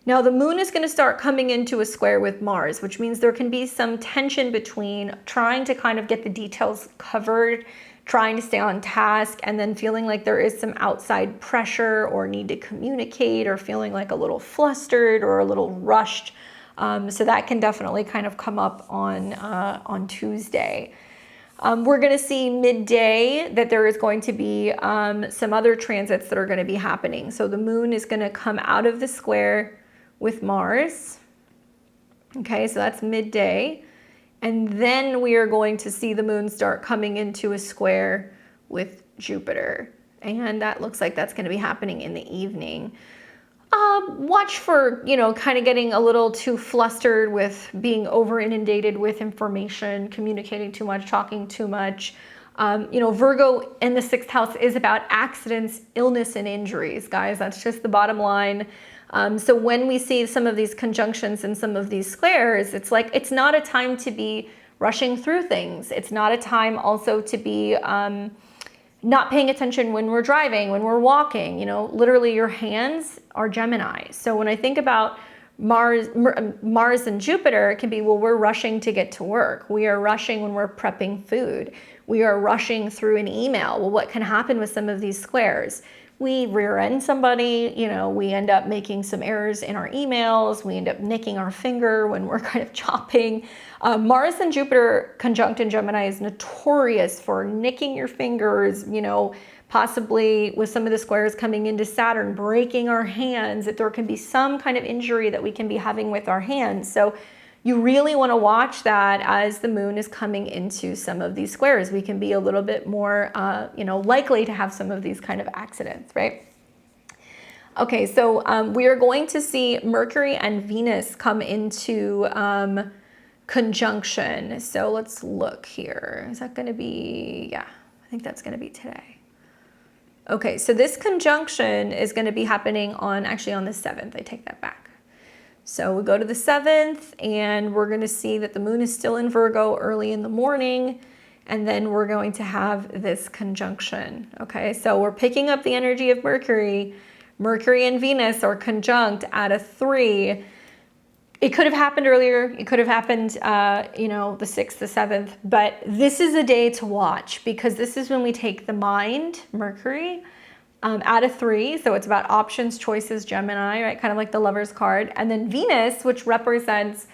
Speaker 1: Now the moon is going to start coming into a square with Mars, which means there can be some tension between trying to kind of get the details covered, trying to stay on task, and then feeling like there is some outside pressure or need to communicate, or feeling like a little flustered or a little rushed. So that can definitely kind of come up on Tuesday. We're going to see midday that there is going to be some other transits that are going to be happening. So the moon is going to come out of the square with Mars. Okay, so that's midday. And then we are going to see the moon start coming into a square with Jupiter. And that looks like that's going to be happening in the evening. Watch for, kind of getting a little too flustered with being over inundated with information, communicating too much, talking too much. Virgo in the 6th house is about accidents, illness, and injuries, guys. That's just the bottom line. So when we see some of these conjunctions and some of these squares, it's like, it's not a time to be rushing through things. It's not a time also to be not paying attention when we're driving, when we're walking. Literally your hands are Gemini. So when I think about Mars and Jupiter, it can be, well, we're rushing to get to work. We are rushing when we're prepping food. We are rushing through an email. Well, what can happen with some of these squares? We rear end somebody, we end up making some errors in our emails. We end up nicking our finger when we're kind of chopping. Mars and Jupiter conjunct in Gemini is notorious for nicking your fingers, possibly with some of the squares coming into Saturn, breaking our hands, that there can be some kind of injury that we can be having with our hands. So you really want to watch that as the moon is coming into some of these squares. We can be a little bit more, likely to have some of these kind of accidents, right? Okay, so we are going to see Mercury and Venus come into conjunction. So let's look here. Is that going to be, yeah, I think that's going to be today. Okay, so this conjunction is going to be happening actually on the 7th. I take that back. So we go to the 7th, and we're going to see that the moon is still in Virgo early in the morning, and then we're going to have this conjunction. Okay, so we're picking up the energy of Mercury. Mercury and Venus are conjunct at a 3. It could have happened earlier. It could have happened, the 6th, the 7th. But this is a day to watch, because this is when we take the mind, Mercury, at a 3. So it's about options, choices, Gemini, right? Kind of like the Lover's card. And then Venus, which represents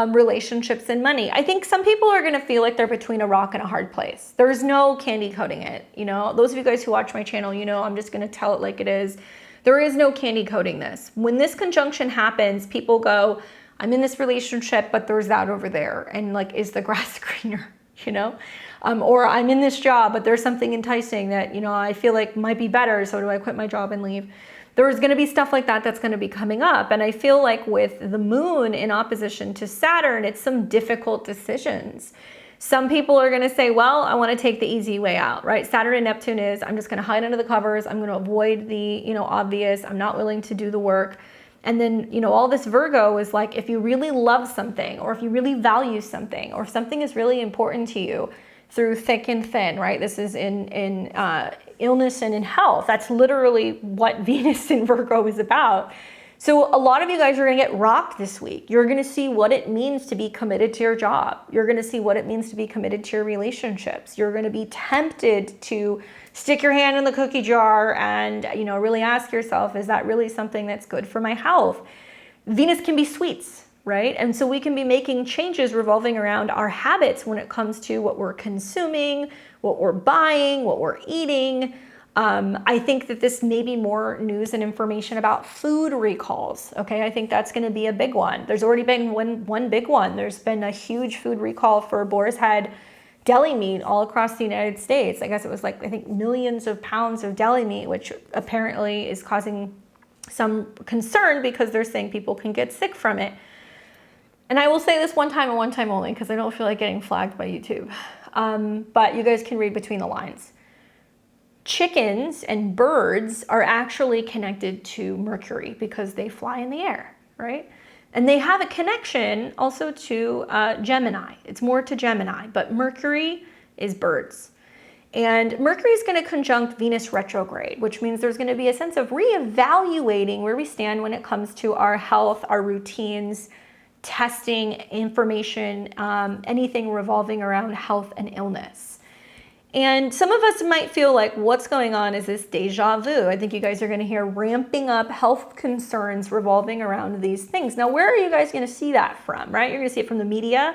Speaker 1: relationships and money. I think some people are going to feel like they're between a rock and a hard place. There's no candy coating it. Those of you guys who watch my channel, I'm just going to tell it like it is. There is no candy coating this. When this conjunction happens, people go, I'm in this relationship, but there's that over there. And like, is the grass greener, or I'm in this job, but there's something enticing that, I feel like might be better. So do I quit my job and leave? There's going to be stuff like that that's going to be coming up. And I feel like with the moon in opposition to Saturn, it's some difficult decisions. Some people are going to say, well, I want to take the easy way out, right? Saturn and Neptune is, I'm just going to hide under the covers. I'm going to avoid the, obvious. I'm not willing to do the work. And then, all this Virgo is like, if you really love something, or if you really value something, or if something is really important to you, through thick and thin, right? This is in illness and in health. That's literally what Venus in Virgo is about. So a lot of you guys are going to get rocked this week. You're going to see what it means to be committed to your job. You're going to see what it means to be committed to your relationships. You're going to be tempted to stick your hand in the cookie jar and, really ask yourself, is that really something that's good for my health? Venus can be sweets, right? And so we can be making changes revolving around our habits when it comes to what we're consuming, what we're buying, what we're eating. I think that this may be more news and information about food recalls. Okay, I think that's going to be a big one. There's already been one big one. There's been a huge food recall for boar's head deli meat all across the United States. I guess it was I think millions of pounds of deli meat, which apparently is causing some concern because they're saying people can get sick from it. And I will say this one time and one time only, because I don't feel like getting flagged by YouTube. But you guys can read between the lines. Chickens and birds are actually connected to Mercury because they fly in the air, right? And they have a connection also to Gemini. It's more to Gemini, but Mercury is birds. And Mercury is going to conjunct Venus retrograde, which means there's going to be a sense of reevaluating where we stand when it comes to our health, our routines, testing, information, anything revolving around health and illness. And some of us might feel like, what's going on? Is this deja vu? I think you guys are going to hear ramping up health concerns revolving around these things. Now, where are you guys going to see that from, right? You're going to see it from the media,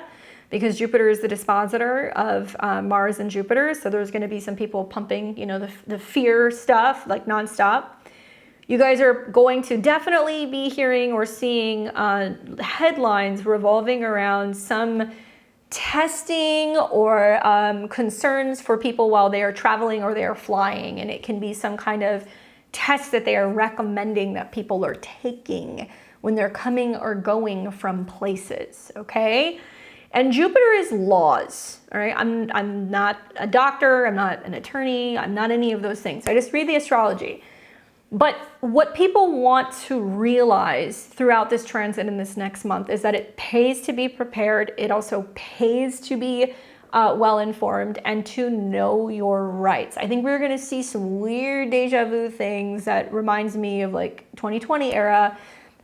Speaker 1: because Jupiter is the dispositor of Mars and Jupiter. So there's going to be some people pumping, you know, the fear stuff like nonstop. You guys are going to definitely be hearing or seeing headlines revolving around some testing or concerns for people while they are traveling or they are flying. And it can be some kind of test that they are recommending that people are taking when they're coming or going from places, okay? And Jupiter is laws, all right? I'm not a doctor, I'm not an attorney, I'm not any of those things. I just read the astrology. But what people want to realize throughout this transit in this next month is that it pays to be prepared. It also pays to be well-informed and to know your rights. I think we're going to see some weird deja vu things that reminds me of like 2020 era,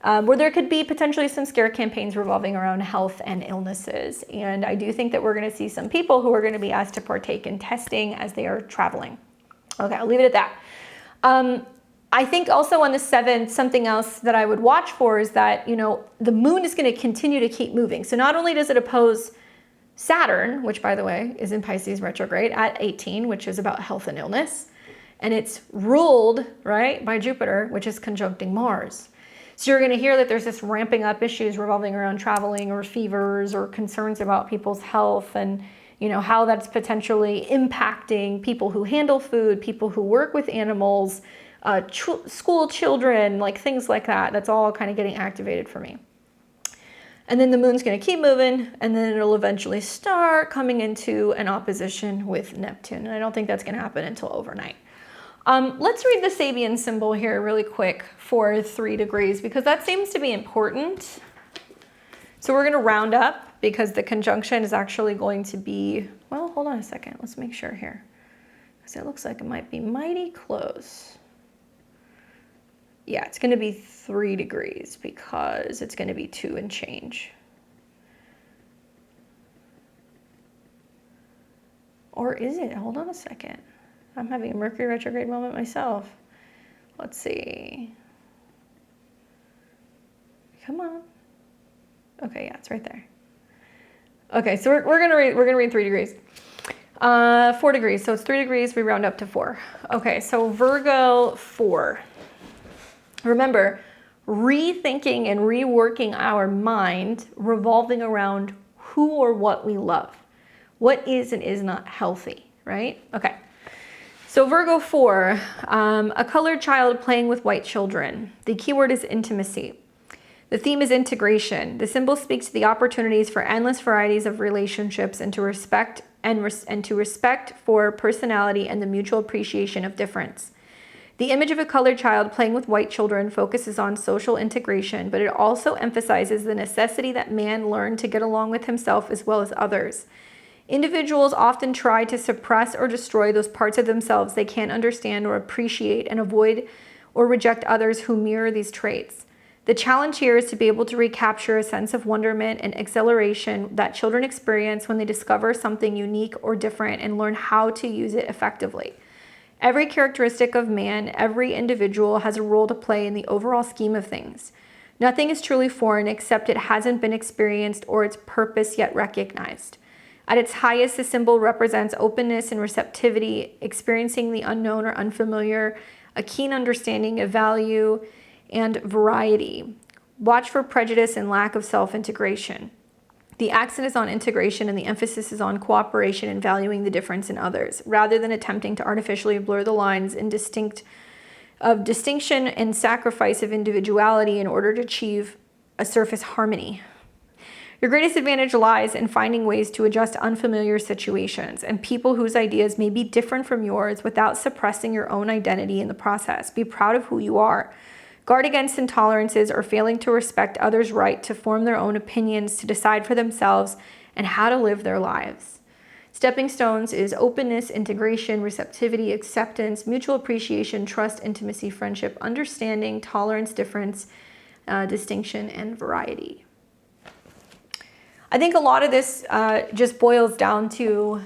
Speaker 1: where there could be potentially some scare campaigns revolving around health and illnesses. And I do think that we're going to see some people who are going to be asked to partake in testing as they are traveling. Okay, I'll leave it at that. I think also on the 7th, something else that I would watch for is that, you know, the moon is going to continue to keep moving. So not only does it oppose Saturn, which by the way is in Pisces retrograde at 18, which is about health and illness, and it's ruled, right, by Jupiter, which is conjuncting Mars. So you're going to hear that there's this ramping up issues revolving around traveling or fevers or concerns about people's health and, you know, how that's potentially impacting people who handle food, people who work with animals, school children, like things like that. That's all kind of getting activated for me. And then the moon's going to keep moving, and then it'll eventually start coming into an opposition with Neptune. And I don't think that's going to happen until overnight. Let's read the Sabian symbol here really quick for 3 degrees, because that seems to be important. So we're going to round up because the conjunction is actually going to be, well, hold on a second. Let's make sure here, because it looks like it might be mighty close. Yeah, it's going to be 3 degrees because it's going to be 2 and change. Or is it? Hold on a second. I'm having a Mercury retrograde moment myself. Let's see. Come on. Okay, yeah, it's right there. Okay, so we're gonna read 3 degrees. 4 degrees. So it's 3 degrees. We round up to 4. Okay, so Virgo 4. Remember, rethinking and reworking our mind revolving around who or what we love. What is and is not healthy, right? Okay. So Virgo 4, a colored child playing with white children. The keyword is intimacy. The theme is integration. The symbol speaks to the opportunities for endless varieties of relationships and to respect for personality and the mutual appreciation of difference. The image of a colored child playing with white children focuses on social integration, but it also emphasizes the necessity that man learn to get along with himself as well as others. Individuals often try to suppress or destroy those parts of themselves they can't understand or appreciate and avoid or reject others who mirror these traits. The challenge here is to be able to recapture a sense of wonderment and exhilaration that children experience when they discover something unique or different and learn how to use it effectively. Every characteristic of man, every individual has a role to play in the overall scheme of things. Nothing is truly foreign except it hasn't been experienced or its purpose yet recognized. At its highest, the symbol represents openness and receptivity, experiencing the unknown or unfamiliar, a keen understanding of value and variety. Watch for prejudice and lack of self-integration. The accent is on integration and the emphasis is on cooperation and valuing the difference in others, rather than attempting to artificially blur the lines in distinction and sacrifice of individuality in order to achieve a surface harmony. Your greatest advantage lies in finding ways to adjust to unfamiliar situations and people whose ideas may be different from yours without suppressing your own identity in the process. Be proud of who you are. Guard against intolerances or failing to respect others' right to form their own opinions, to decide for themselves, and how to live their lives. Stepping stones is openness, integration, receptivity, acceptance, mutual appreciation, trust, intimacy, friendship, understanding, tolerance, difference, distinction, and variety. I think a lot of this just boils down to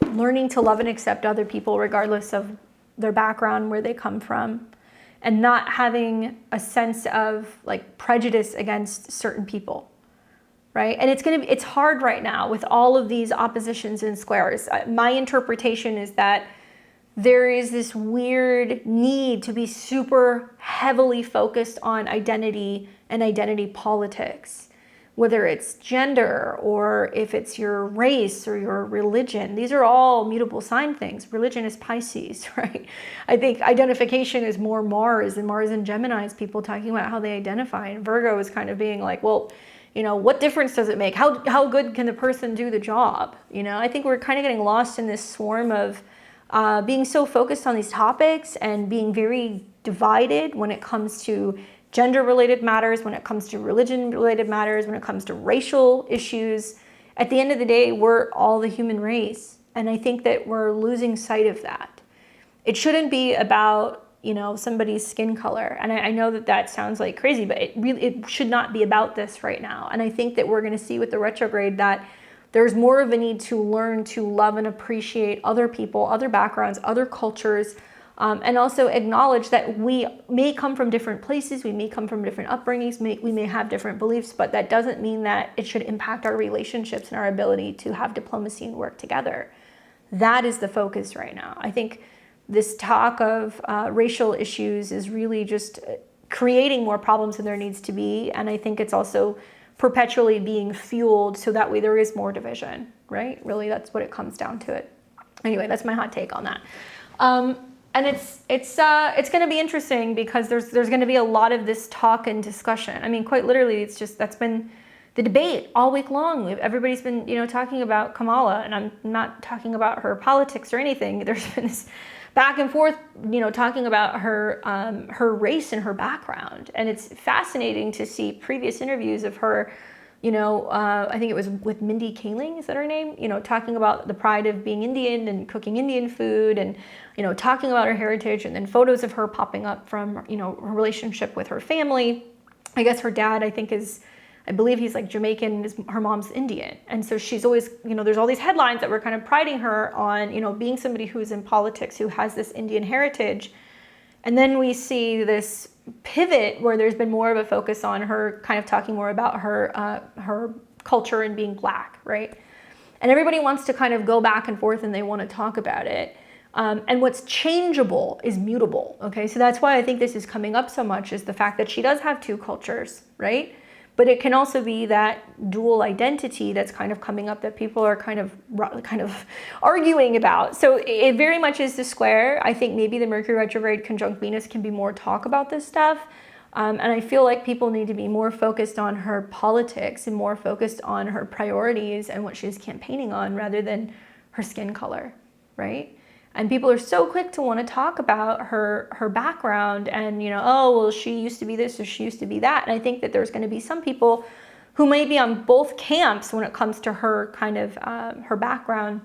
Speaker 1: learning to love and accept other people regardless of their background, where they come from, and not having a sense of like prejudice against certain people. right? And it's hard right now with all of these oppositions and squares. My interpretation is that there is this weird need to be super heavily focused on identity and identity politics, whether it's gender or if it's your race or your religion. These are all mutable sign things. Religion is Pisces, right? I think identification is more Mars, and Mars and Gemini is people talking about how they identify. And Virgo is kind of being like, well, you know, what difference does it make? How good can the person do the job? You know, I think we're kind of getting lost in this swarm of being so focused on these topics and being very divided when it comes to gender-related matters, when it comes to religion-related matters, when it comes to racial issues. At the end of the day, we're all the human race. And I think that we're losing sight of that. It shouldn't be about, you know, somebody's skin color. And I know that that sounds like crazy, but it should not be about this right now. And I think that we're going to see with the retrograde that there's more of a need to learn to love and appreciate other people, other backgrounds, other cultures, and also acknowledge that we may come from different places, we may come from different upbringings, we may have different beliefs, but that doesn't mean that it should impact our relationships and our ability to have diplomacy and work together. That is the focus right now. I think this talk of racial issues is really just creating more problems than there needs to be, and I think it's also perpetually being fueled so that way there is more division, right? Really, that's what it comes down to it. Anyway, that's my hot take on that. And it's going to be interesting because there's going to be a lot of this talk and discussion. I mean, quite literally, that's been the debate all week long. Everybody's been, you know, talking about Kamala, and I'm not talking about her politics or anything. There's been this back and forth, you know, talking about her race and her background. And it's fascinating to see previous interviews of her, you know, I think it was with Mindy Kaling, is that her name? You know, talking about the pride of being Indian and cooking Indian food and, you know, talking about her heritage, and then photos of her popping up from, you know, her relationship with her family. I guess her dad, I believe he's like Jamaican, her mom's Indian. And so she's always, you know, there's all these headlines that were kind of priding her on, you know, being somebody who's in politics, who has this Indian heritage. And then we see this pivot where there's been more of a focus on her kind of talking more about her culture and being Black, right? And everybody wants to kind of go back and forth and they want to talk about it. And what's changeable is mutable, okay? So that's why I think this is coming up so much, is the fact that she does have two cultures, right? But it can also be that dual identity that's kind of coming up that people are kind of arguing about. So it very much is the square. I think maybe the Mercury retrograde conjunct Venus can be more talk about this stuff. And I feel like people need to be more focused on her politics and more focused on her priorities and what she's campaigning on rather than her skin color, right? And people are so quick to want to talk about her background and, you know, oh, well, she used to be this or she used to be that. And I think that there's going to be some people who may be on both camps when it comes to her kind of her background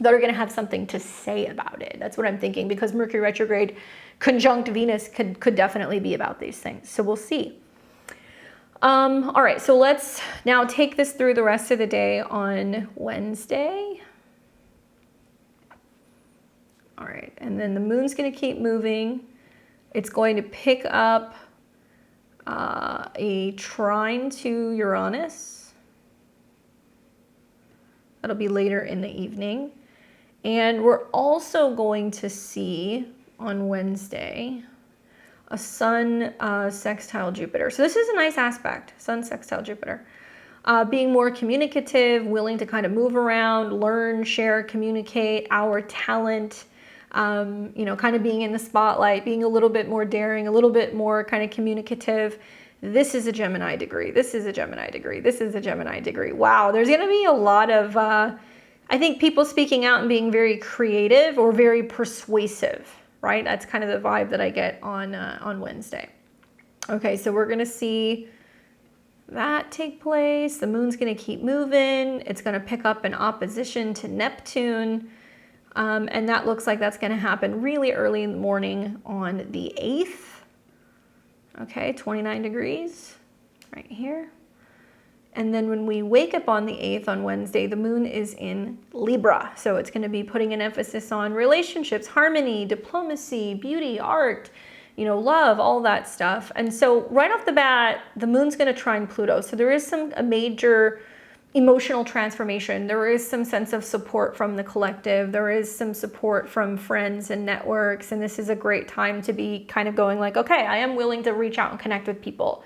Speaker 1: that are going to have something to say about it. That's what I'm thinking, because Mercury retrograde conjunct Venus could definitely be about these things. So we'll see. All right, so let's now take this through the rest of the day on Wednesday. All right, and then the moon's going to keep moving. It's going to pick up a trine to Uranus. That'll be later in the evening. And we're also going to see on Wednesday a Sun sextile Jupiter. So this is a nice aspect, Sun sextile Jupiter. Being more communicative, willing to kind of move around, learn, share, communicate our talent. You know, kind of being in the spotlight, being a little bit more daring, a little bit more kind of communicative. This is a Gemini degree. This is a Gemini degree. This is a Gemini degree. Wow, there's going to be a lot of, I think, people speaking out and being very creative or very persuasive, right? That's kind of the vibe that I get on Wednesday. Okay, so we're going to see that take place. The moon's going to keep moving. It's going to pick up an opposition to Neptune. And that looks like that's going to happen really early in the morning on the 8th. Okay, 29 degrees right here. And then when we wake up on the 8th on Wednesday, the moon is in Libra. So it's going to be putting an emphasis on relationships, harmony, diplomacy, beauty, art, love, all that stuff. And so right off the bat, the moon's going to trine Pluto. So there is a major emotional transformation. There is some sense of support from the collective. There is some support from friends and networks. And this is a great time to be kind of going like, okay, I am willing to reach out and connect with people.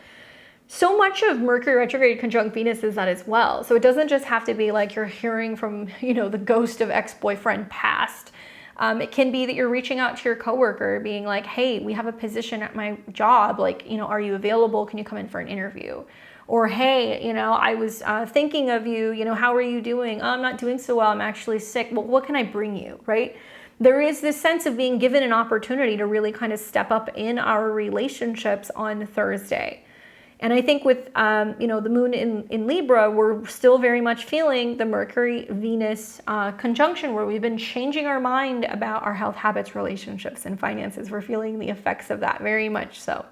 Speaker 1: So much of Mercury retrograde conjunct Venus is that as well. So it doesn't just have to be like you're hearing from, the ghost of ex-boyfriend past. It can be that you're reaching out to your coworker being like, hey, we have a position at my job. Like, are you available? Can you come in for an interview? Or, hey, I was thinking of you, how are you doing? Oh, I'm not doing so well. I'm actually sick. Well, what can I bring you, right? There is this sense of being given an opportunity to really kind of step up in our relationships on Thursday. And I think with, the moon in Libra, we're still very much feeling the Mercury-Venus conjunction where we've been changing our mind about our health, habits, relationships, and finances. We're feeling the effects of that very much so.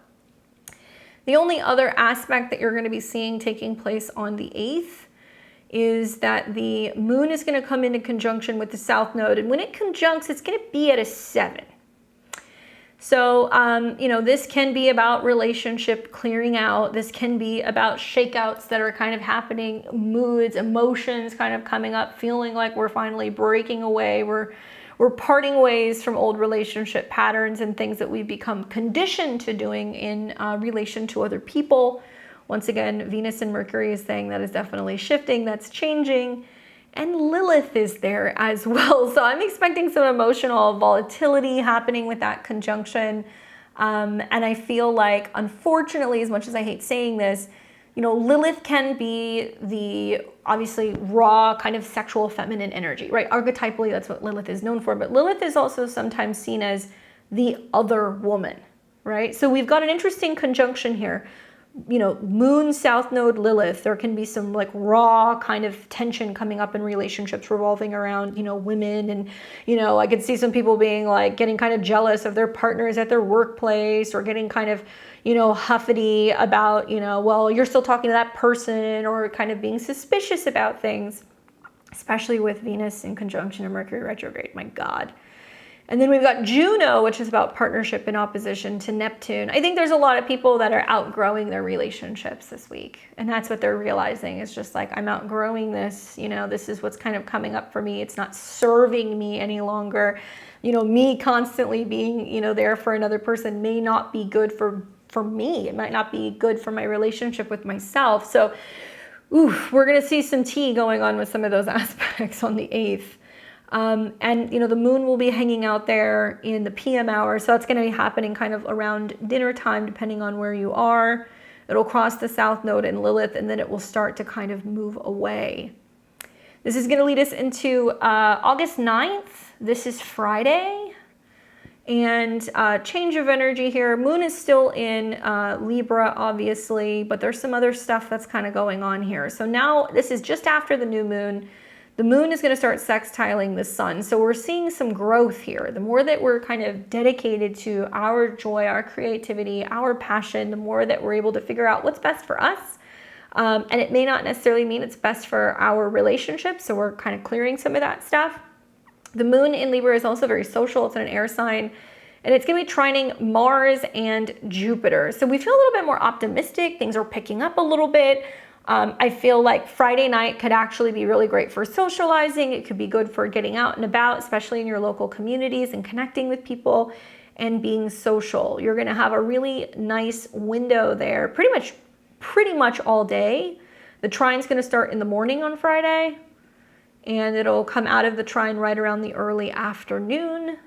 Speaker 1: The only other aspect that you're going to be seeing taking place on the 8th is that the moon is going to come into conjunction with the south node. And when it conjuncts, it's going to be at a 7. So, this can be about relationship clearing out. This can be about shakeouts that are kind of happening, moods, emotions kind of coming up, feeling like we're finally breaking away. We're parting ways from old relationship patterns and things that we've become conditioned to doing in relation to other people. Once again, Venus and Mercury is saying that is definitely shifting, that's changing. And Lilith is there as well. So I'm expecting some emotional volatility happening with that conjunction. And I feel like, unfortunately, as much as I hate saying this, Lilith can be the obviously raw kind of sexual feminine energy, right? Archetypally, that's what Lilith is known for. But Lilith is also sometimes seen as the other woman, right? So we've got an interesting conjunction here. Moon, south node, Lilith, there can be some like raw kind of tension coming up in relationships revolving around, women. And, I could see some people being like getting kind of jealous of their partners at their workplace or getting kind of, huffety about, well, you're still talking to that person, or kind of being suspicious about things, especially with Venus in conjunction and Mercury retrograde. My God. And then we've got Juno, which is about partnership in opposition to Neptune. I think there's a lot of people that are outgrowing their relationships this week. And that's what they're realizing. It's just like, I'm outgrowing this. This is what's kind of coming up for me. It's not serving me any longer. Me constantly being, there for another person may not be good for me. It might not be good for my relationship with myself. So, we're going to see some tea going on with some of those aspects on the 8th. And the moon will be hanging out there in the PM hour. So that's going to be happening kind of around dinner time, depending on where you are. It'll cross the south node in Lilith, and then it will start to kind of move away. This is going to lead us into August 9th. This is Friday. And change of energy here. Moon is still in Libra, obviously, but there's some other stuff that's kind of going on here. So now this is just after the new moon. The moon is going to start sextiling the sun. So we're seeing some growth here. The more that we're kind of dedicated to our joy, our creativity, our passion, the more that we're able to figure out what's best for us. And it may not necessarily mean it's best for our relationships. So we're kind of clearing some of that stuff. The moon in Libra is also very social. It's in an air sign. And it's going to be trining Mars and Jupiter. So we feel a little bit more optimistic. Things are picking up a little bit. I feel like Friday night could actually be really great for socializing. It could be good for getting out and about, especially in your local communities, and connecting with people and being social. You're going to have a really nice window there pretty much all day. The trine's going to start in the morning on Friday, and it'll come out of the trine right around the early afternoon.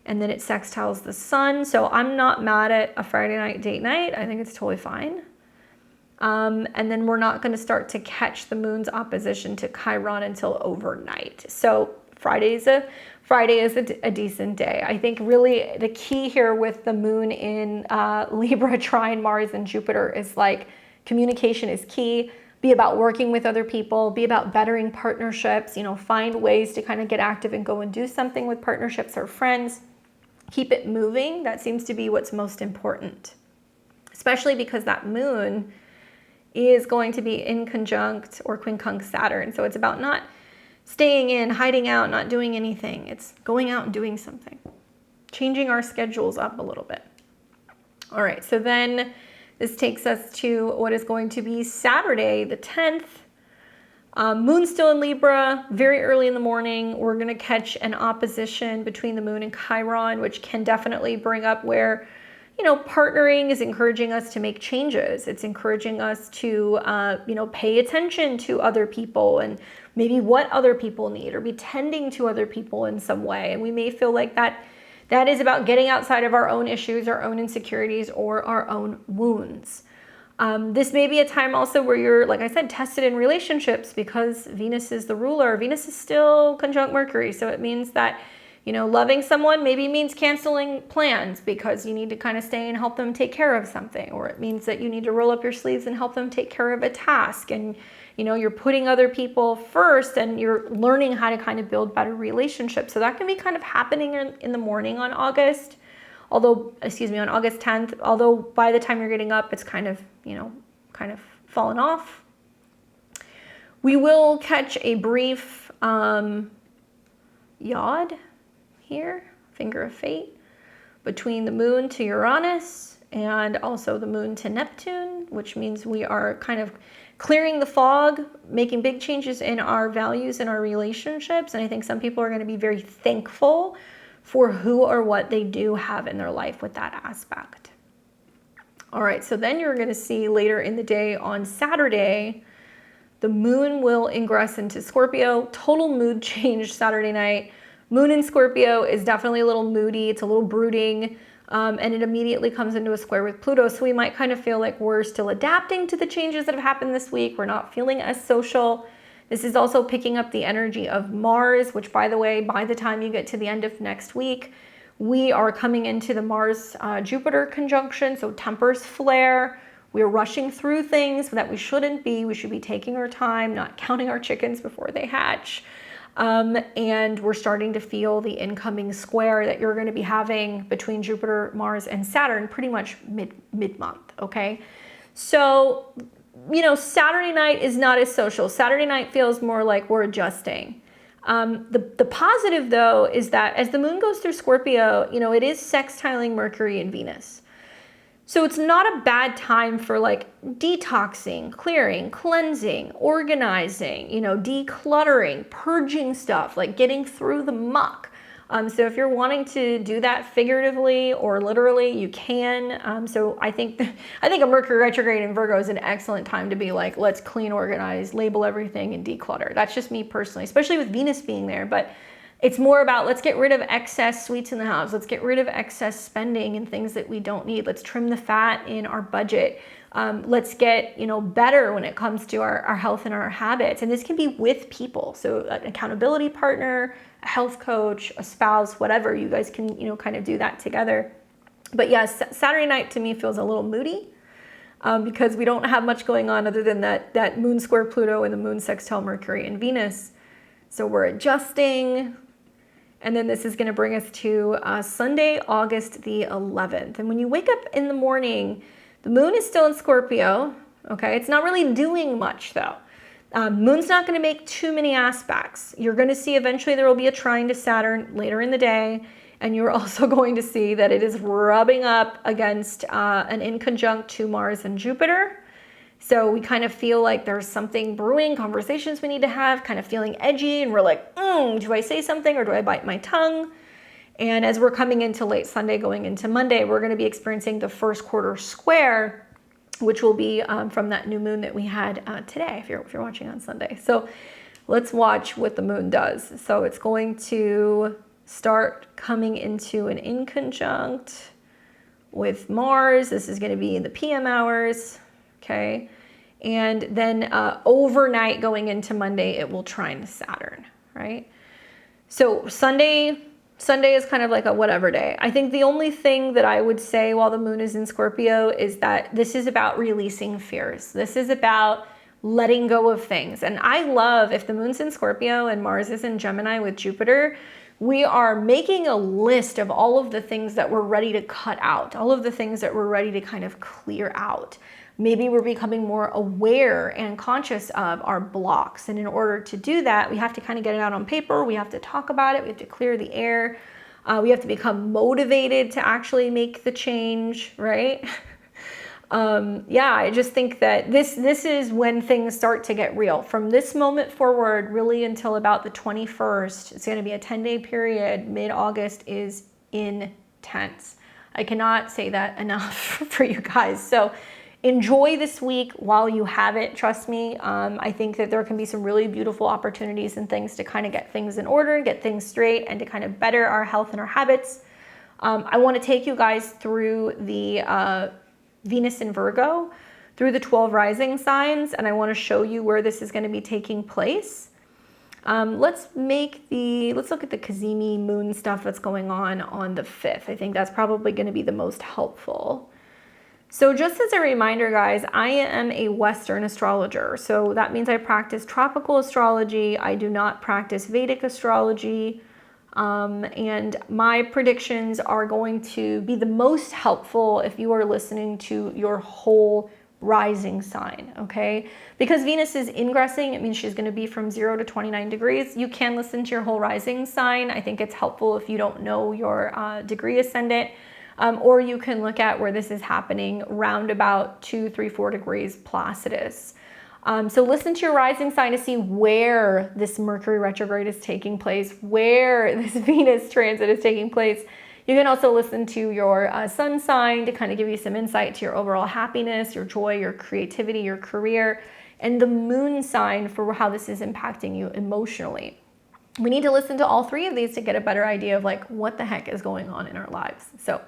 Speaker 1: And then it sextiles the sun. So I'm not mad at a Friday night date night. I think it's totally fine. And then we're not going to start to catch the moon's opposition to Chiron until overnight. So Friday is a decent day. I think really the key here with the moon in Libra, trine Mars and Jupiter is like communication is key. Be about working with other people, be about bettering partnerships, find ways to kind of get active and go and do something with partnerships or friends. Keep it moving. That seems to be what's most important, especially because that moon is going to be in conjunct or quincunx Saturn. So it's about not staying in, hiding out, not doing anything. It's going out and doing something, changing our schedules up a little bit. All right, so then this takes us to what is going to be Saturday, the 10th. Moon's still in Libra, very early in the morning. We're going to catch an opposition between the moon and Chiron, which can definitely bring up where, you know, partnering is encouraging us to make changes. It's encouraging us to, you know, pay attention to other people and maybe what other people need, or be tending to other people in some way. And we may feel like that is about getting outside of our own issues, our own insecurities, or our own wounds. This may be a time also where you're, like I said, tested in relationships, because Venus is the ruler. Venus is still conjunct Mercury. So it means that, you know, loving someone maybe means canceling plans because you need to kind of stay and help them take care of something. Or it means that you need to roll up your sleeves and help them take care of a task. And, you know, you're putting other people first and you're learning how to kind of build better relationships. So that can be kind of happening in the morning on August 10th, although by the time you're getting up, it's kind of, you know, kind of fallen off. We will catch a brief yod here, finger of fate, between the moon to Uranus and also the moon to Neptune, which means we are kind of clearing the fog, making big changes in our values and our relationships. And I think some people are going to be very thankful for who or what they do have in their life with that aspect. All right, so then you're going to see later in the day on Saturday, the moon will ingress into Scorpio. Total mood change Saturday night. Moon in Scorpio is definitely a little moody. It's a little brooding, and it immediately comes into a square with Pluto. So we might kind of feel like we're still adapting to the changes that have happened this week. We're not feeling as social. This is also picking up the energy of Mars, which, by the way, by the time you get to the end of next week, we are coming into the Mars-Jupiter conjunction, so tempers flare. We're rushing through things that we shouldn't be. We should be taking our time, not counting our chickens before they hatch. And we're starting to feel the incoming square that you're going to be having between Jupiter, Mars, and Saturn pretty much mid-month, okay? So, you know, Saturday night is not as social. Saturday night feels more like we're adjusting. The positive, though, is that as the moon goes through Scorpio, you know, it is sextiling Mercury and Venus. So it's not a bad time for like detoxing, clearing, cleansing, organizing, you know, decluttering, purging stuff, like getting through the muck. So if you're wanting to do that figuratively or literally, you can. So I think a Mercury retrograde in Virgo is an excellent time to be like, let's clean, organize, label everything, and declutter. That's just me personally, especially with Venus being there. But it's more about, let's get rid of excess sweets in the house. Let's get rid of excess spending and things that we don't need. Let's trim the fat in our budget. Let's get, you know, better when it comes to our health and our habits. And this can be with people. So an accountability partner, a health coach, a spouse, whatever. You guys can, you know, kind of do that together. But yes, Saturday night to me feels a little moody because we don't have much going on other than that moon square Pluto and the moon sextile Mercury and Venus. So we're adjusting. And then this is going to bring us to Sunday, August the 11th. And when you wake up in the morning, the moon is still in Scorpio. Okay, it's not really doing much though. Moon's not going to make too many aspects. You're going to see eventually there will be a trine to Saturn later in the day. And you're also going to see that it is rubbing up against an inconjunct to Mars and Jupiter. So we kind of feel like there's something brewing, conversations we need to have, kind of feeling edgy. And we're like, do I say something or do I bite my tongue? And as we're coming into late Sunday, going into Monday, we're going to be experiencing the first quarter square, which will be from that new moon that we had today, if you're watching on Sunday. So let's watch what the moon does. So it's going to start coming into an inconjunct with Mars. This is going to be in the PM hours. Okay, and then overnight going into Monday, it will trine Saturn, right? So Sunday is kind of like a whatever day. I think the only thing that I would say while the moon is in Scorpio is that this is about releasing fears. This is about letting go of things. And I love, if the moon's in Scorpio and Mars is in Gemini with Jupiter, we are making a list of all of the things that we're ready to cut out, all of the things that we're ready to kind of clear out. Maybe we're becoming more aware and conscious of our blocks. And in order to do that, we have to kind of get it out on paper. We have to talk about it. We have to clear the air. We have to become motivated to actually make the change, right? Yeah, I just think that this is when things start to get real. From this moment forward, really until about the 21st, it's going to be a 10-day period. Mid-August is intense. I cannot say that enough for you guys. So enjoy this week while you have it. Trust me. I think that there can be some really beautiful opportunities and things to kind of get things in order, get things straight, and to kind of better our health and our habits. I want to take you guys through the Venus in Virgo, through the 12 rising signs, and I want to show you where this is going to be taking place. Let's look at the Cazimi moon stuff that's going on the 5th. I think that's probably going to be the most helpful. So just as a reminder, guys, I am a Western astrologer. So that means I practice tropical astrology. I do not practice Vedic astrology. And my predictions are going to be the most helpful if you are listening to your whole rising sign, okay? Because Venus is ingressing, it means she's going to be from 0 to 29 degrees. You can listen to your whole rising sign. I think it's helpful if you don't know your degree ascendant, or you can look at where this is happening round about 2, 3, 4 degrees Placidus. So listen to your rising sign to see where this Mercury retrograde is taking place, where this Venus transit is taking place. You can also listen to your sun sign to kind of give you some insight to your overall happiness, your joy, your creativity, your career, and the moon sign for how this is impacting you emotionally. We need to listen to all three of these to get a better idea of like what the heck is going on in our lives. So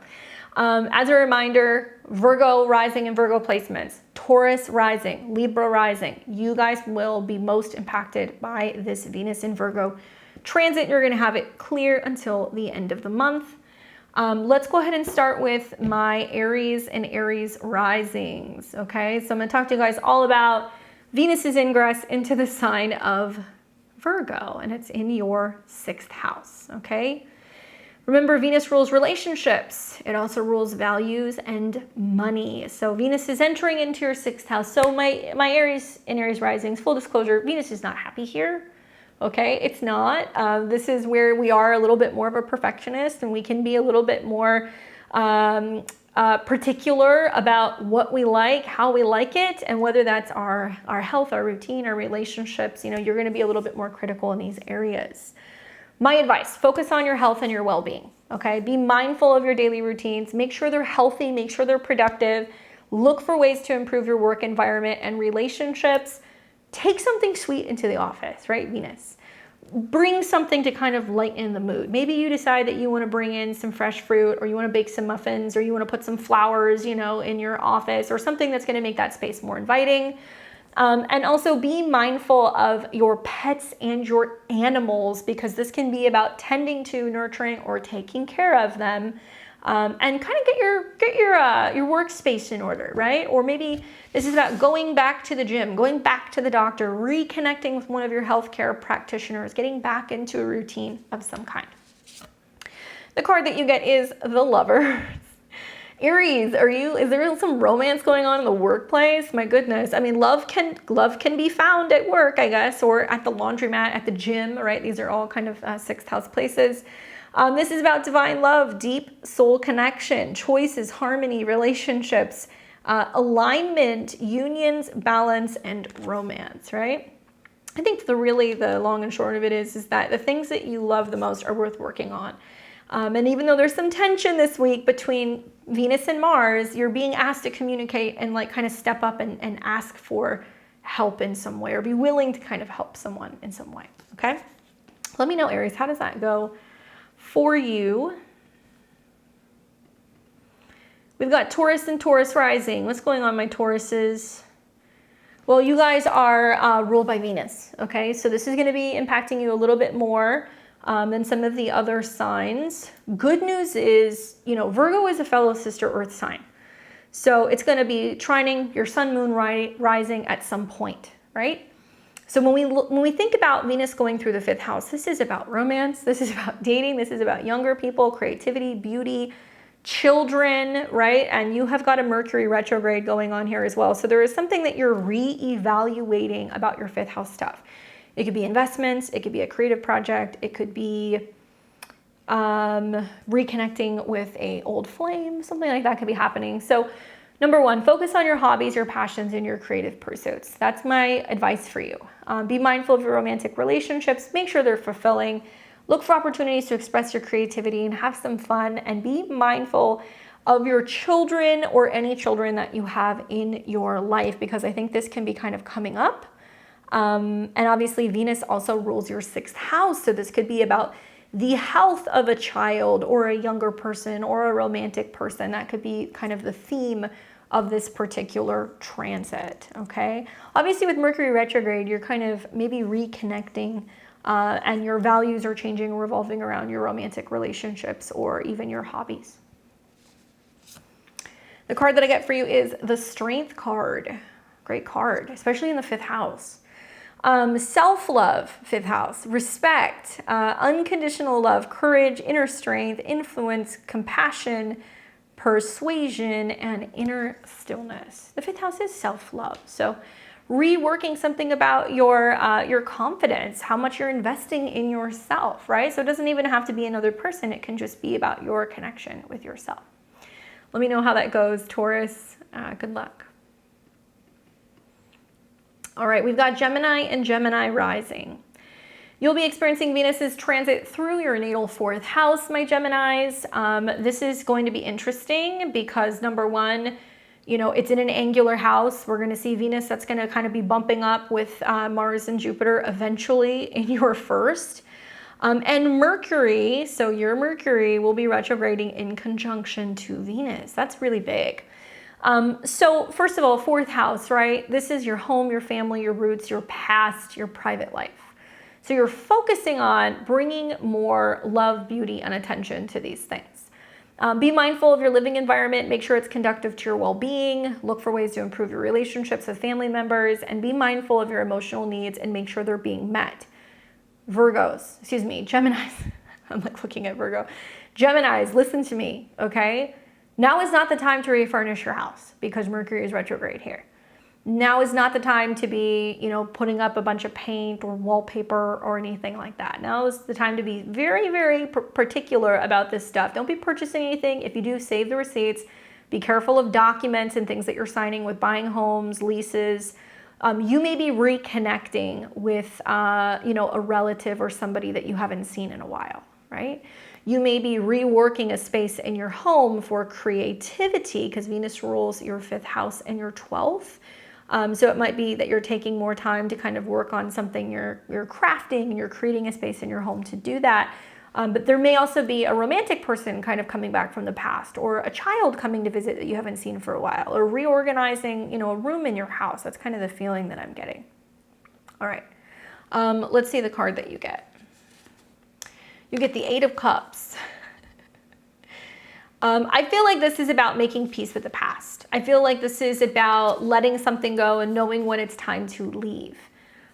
Speaker 1: as a reminder, Virgo rising and Virgo placements, Taurus rising, Libra rising, you guys will be most impacted by this Venus in Virgo transit. You're going to have it clear until the end of the month. Let's go ahead and start with my Aries and Aries risings, okay? So I'm going to talk to you guys all about Venus's ingress into the sign of Virgo, and it's in your 6th house, okay? Remember, Venus rules relationships. It also rules values and money. So Venus is entering into your 6th house. So my Aries and Aries risings, full disclosure, Venus is not happy here. Okay, it's not. This is where we are a little bit more of a perfectionist, and we can be a little bit more particular about what we like, how we like it, and whether that's our health, our routine, our relationships. You know, you're going to be a little bit more critical in these areas. My advice, focus on your health and your well-being. Okay, be mindful of your daily routines. Make sure they're healthy, make sure they're productive. Look for ways to improve your work environment and relationships. Take something sweet into the office, right, Venus? Bring something to kind of lighten the mood. Maybe you decide that you want to bring in some fresh fruit, or you want to bake some muffins, or you want to put some flowers, you know, in your office, or something that's going to make that space more inviting. And also be mindful of your pets and your animals, because this can be about tending to, nurturing, or taking care of them. And kind of get your workspace in order, right? Or maybe this is about going back to the gym, going back to the doctor, reconnecting with one of your healthcare practitioners, getting back into a routine of some kind. The card that you get is the Lover. Aries, is there some romance going on in the workplace? My goodness. I mean, love can be found at work, I guess, or at the laundromat, at the gym, right? These are all kind of 6th house places. This is about divine love, deep soul connection, choices, harmony, relationships, alignment, unions, balance, and romance, right? I think the long and short of it is that the things that you love the most are worth working on. And even though there's some tension this week between Venus and Mars, you're being asked to communicate and like kind of step up and ask for help in some way, or be willing to kind of help someone in some way, okay? Let me know, Aries, how does that go for you? We've got Taurus and Taurus rising. What's going on, my Tauruses? Well, you guys are ruled by Venus, okay? So this is going to be impacting you a little bit more than some of the other signs. Good news is, you know, Virgo is a fellow sister Earth sign. So it's going to be trining your sun, moon, rising at some point, right? So when we think about Venus going through the 5th house, this is about romance, this is about dating, this is about younger people, creativity, beauty, children, right? And you have got a Mercury retrograde going on here as well. So there is something that you're re-evaluating about your 5th house stuff. It could be investments, it could be a creative project, it could be reconnecting with an old flame, something like that could be happening. So number one, focus on your hobbies, your passions, and your creative pursuits. That's my advice for you. Be mindful of your romantic relationships. Make sure they're fulfilling. Look for opportunities to express your creativity and have some fun, and be mindful of your children or any children that you have in your life, because I think this can be kind of coming up. And obviously Venus also rules your 6th house. So this could be about the health of a child or a younger person or a romantic person. That could be kind of the theme of this particular transit, okay? Obviously with Mercury retrograde, you're kind of maybe reconnecting and your values are changing, revolving around your romantic relationships or even your hobbies. The card that I get for you is the Strength card. Great card, especially in the 5th house. Self-love, 5th house, respect, unconditional love, courage, inner strength, influence, compassion, persuasion, and inner stillness. The 5th house is self-love. So reworking something about your confidence, how much you're investing in yourself, right? So it doesn't even have to be another person. It can just be about your connection with yourself. Let me know how that goes, Taurus. Good luck. All right, we've got Gemini and Gemini rising. You'll be experiencing Venus's transit through your natal 4th house, my Geminis. This is going to be interesting because number one, you know, it's in an angular house. We're going to see Venus that's going to kind of be bumping up with Mars and Jupiter eventually in your 1st. And Mercury, so your Mercury will be retrograding in conjunction to Venus. That's really big. So first of all, 4th house, right? This is your home, your family, your roots, your past, your private life. So you're focusing on bringing more love, beauty, and attention to these things. Be mindful of your living environment. Make sure it's conducive to your well-being. Look for ways to improve your relationships with family members, and be mindful of your emotional needs and make sure they're being met. Geminis. I'm like looking at Virgo. Geminis, listen to me, okay? Now is not the time to refurnish your house because Mercury is retrograde here. Now is not the time to be, you know, putting up a bunch of paint or wallpaper or anything like that. Now is the time to be very, very particular about this stuff. Don't be purchasing anything. If you do, save the receipts. Be careful of documents and things that you're signing with buying homes, leases. You may be reconnecting with, you know, a relative or somebody that you haven't seen in a while, right? You may be reworking a space in your home for creativity because Venus rules your 5th house and your 12th. So it might be that you're taking more time to kind of work on something you're crafting, and you're creating a space in your home to do that. But there may also be a romantic person kind of coming back from the past, or a child coming to visit that you haven't seen for a while, or reorganizing, you know, a room in your house. That's kind of the feeling that I'm getting. All right, let's see the card that you get. You get the 8 of Cups. I feel like this is about making peace with the past. I feel like this is about letting something go and knowing when it's time to leave.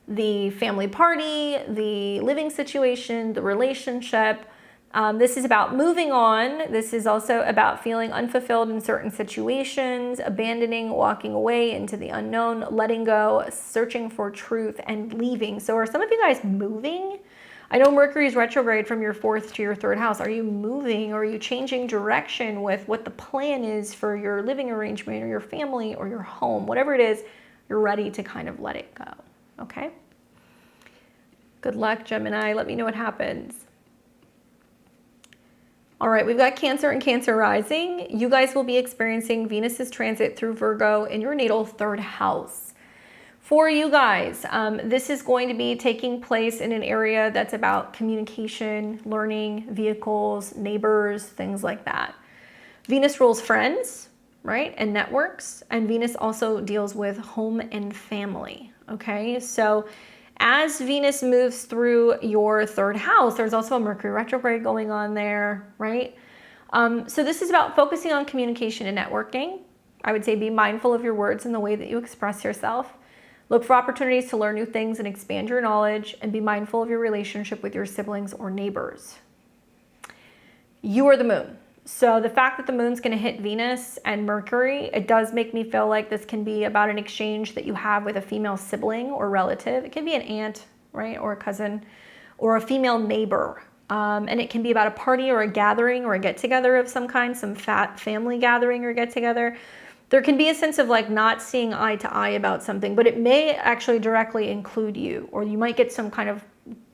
Speaker 1: The family party, the living situation, the relationship. This is about moving on. This is also about feeling unfulfilled in certain situations, abandoning, walking away into the unknown, letting go, searching for truth, and leaving. So are some of you guys moving? I know Mercury is retrograde from your 4th to your 3rd house. Are you moving, or are you changing direction with what the plan is for your living arrangement or your family or your home? Whatever it is, you're ready to kind of let it go, okay? Good luck, Gemini. Let me know what happens. All right, we've got Cancer and Cancer rising. You guys will be experiencing Venus's transit through Virgo in your natal 3rd house. For you guys, this is going to be taking place in an area that's about communication, learning, vehicles, neighbors, things like that. Venus rules friends, right, and networks, and Venus also deals with home and family, okay? So as Venus moves through your 3rd house, there's also a Mercury retrograde going on there, right? So this is about focusing on communication and networking. I would say be mindful of your words and the way that you express yourself. Look for opportunities to learn new things and expand your knowledge, and be mindful of your relationship with your siblings or neighbors. You are the moon. So the fact that the moon's going to hit Venus and Mercury, it does make me feel like this can be about an exchange that you have with a female sibling or relative. It can be an aunt, right, or a cousin, or a female neighbor. And it can be about a party or a gathering or a get-together of some kind, some family gathering or get-together. There can be a sense of like not seeing eye to eye about something, but it may actually directly include you, or you might get some kind of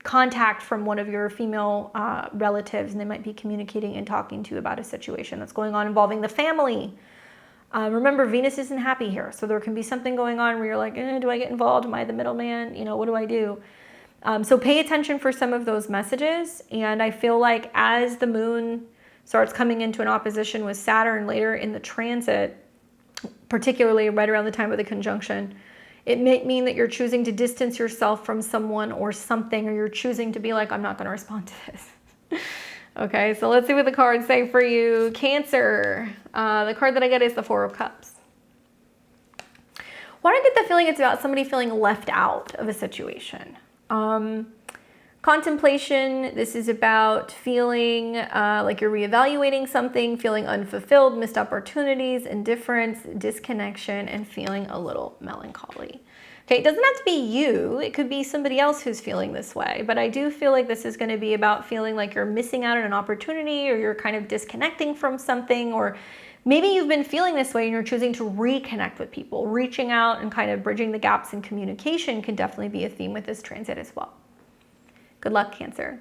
Speaker 1: contact from one of your female relatives, and they might be communicating and talking to you about a situation that's going on involving the family. Remember, Venus isn't happy here, so there can be something going on where you're like, do I get involved? Am I the middleman? You know, what do I do? So pay attention for some of those messages. And I feel like as the moon starts coming into an opposition with Saturn later in the transit, particularly right around the time of the conjunction, it may mean that you're choosing to distance yourself from someone or something, or you're choosing to be like, I'm not going to respond to this. Okay, so let's see what the cards say for you. Cancer. The card that I get is the Four of Cups. Why do I get the feeling it's about somebody feeling left out of a situation? Contemplation. This is about feeling like you're reevaluating something, feeling unfulfilled, missed opportunities, indifference, disconnection, and feeling a little melancholy. Okay, it doesn't have to be you. It could be somebody else who's feeling this way. But I do feel like this is going to be about feeling like you're missing out on an opportunity, or you're kind of disconnecting from something, or maybe you've been feeling this way and you're choosing to reconnect with people. Reaching out and kind of bridging the gaps in communication can definitely be a theme with this transit as well. Good luck, Cancer.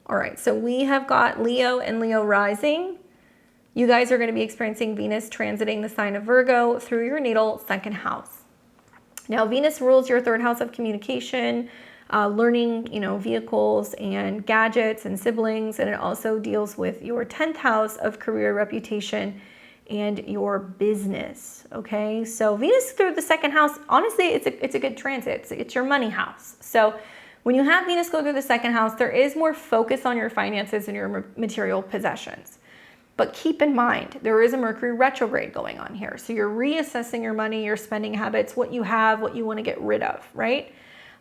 Speaker 1: All right, so we have got Leo and Leo rising. You guys are going to be experiencing Venus transiting the sign of Virgo through your natal second house. Now, Venus rules your third house of communication, learning, vehicles and gadgets and siblings, and it also deals with your 10th house of career, reputation, and your business. Okay, so Venus through the second house, honestly, it's a good transit. It's your money house. So when you have Venus go through the second house, there is more focus on your finances and your material possessions. But keep in mind, there is a Mercury retrograde going on here. So you're reassessing your money, your spending habits, what you have, what you want to get rid of, right?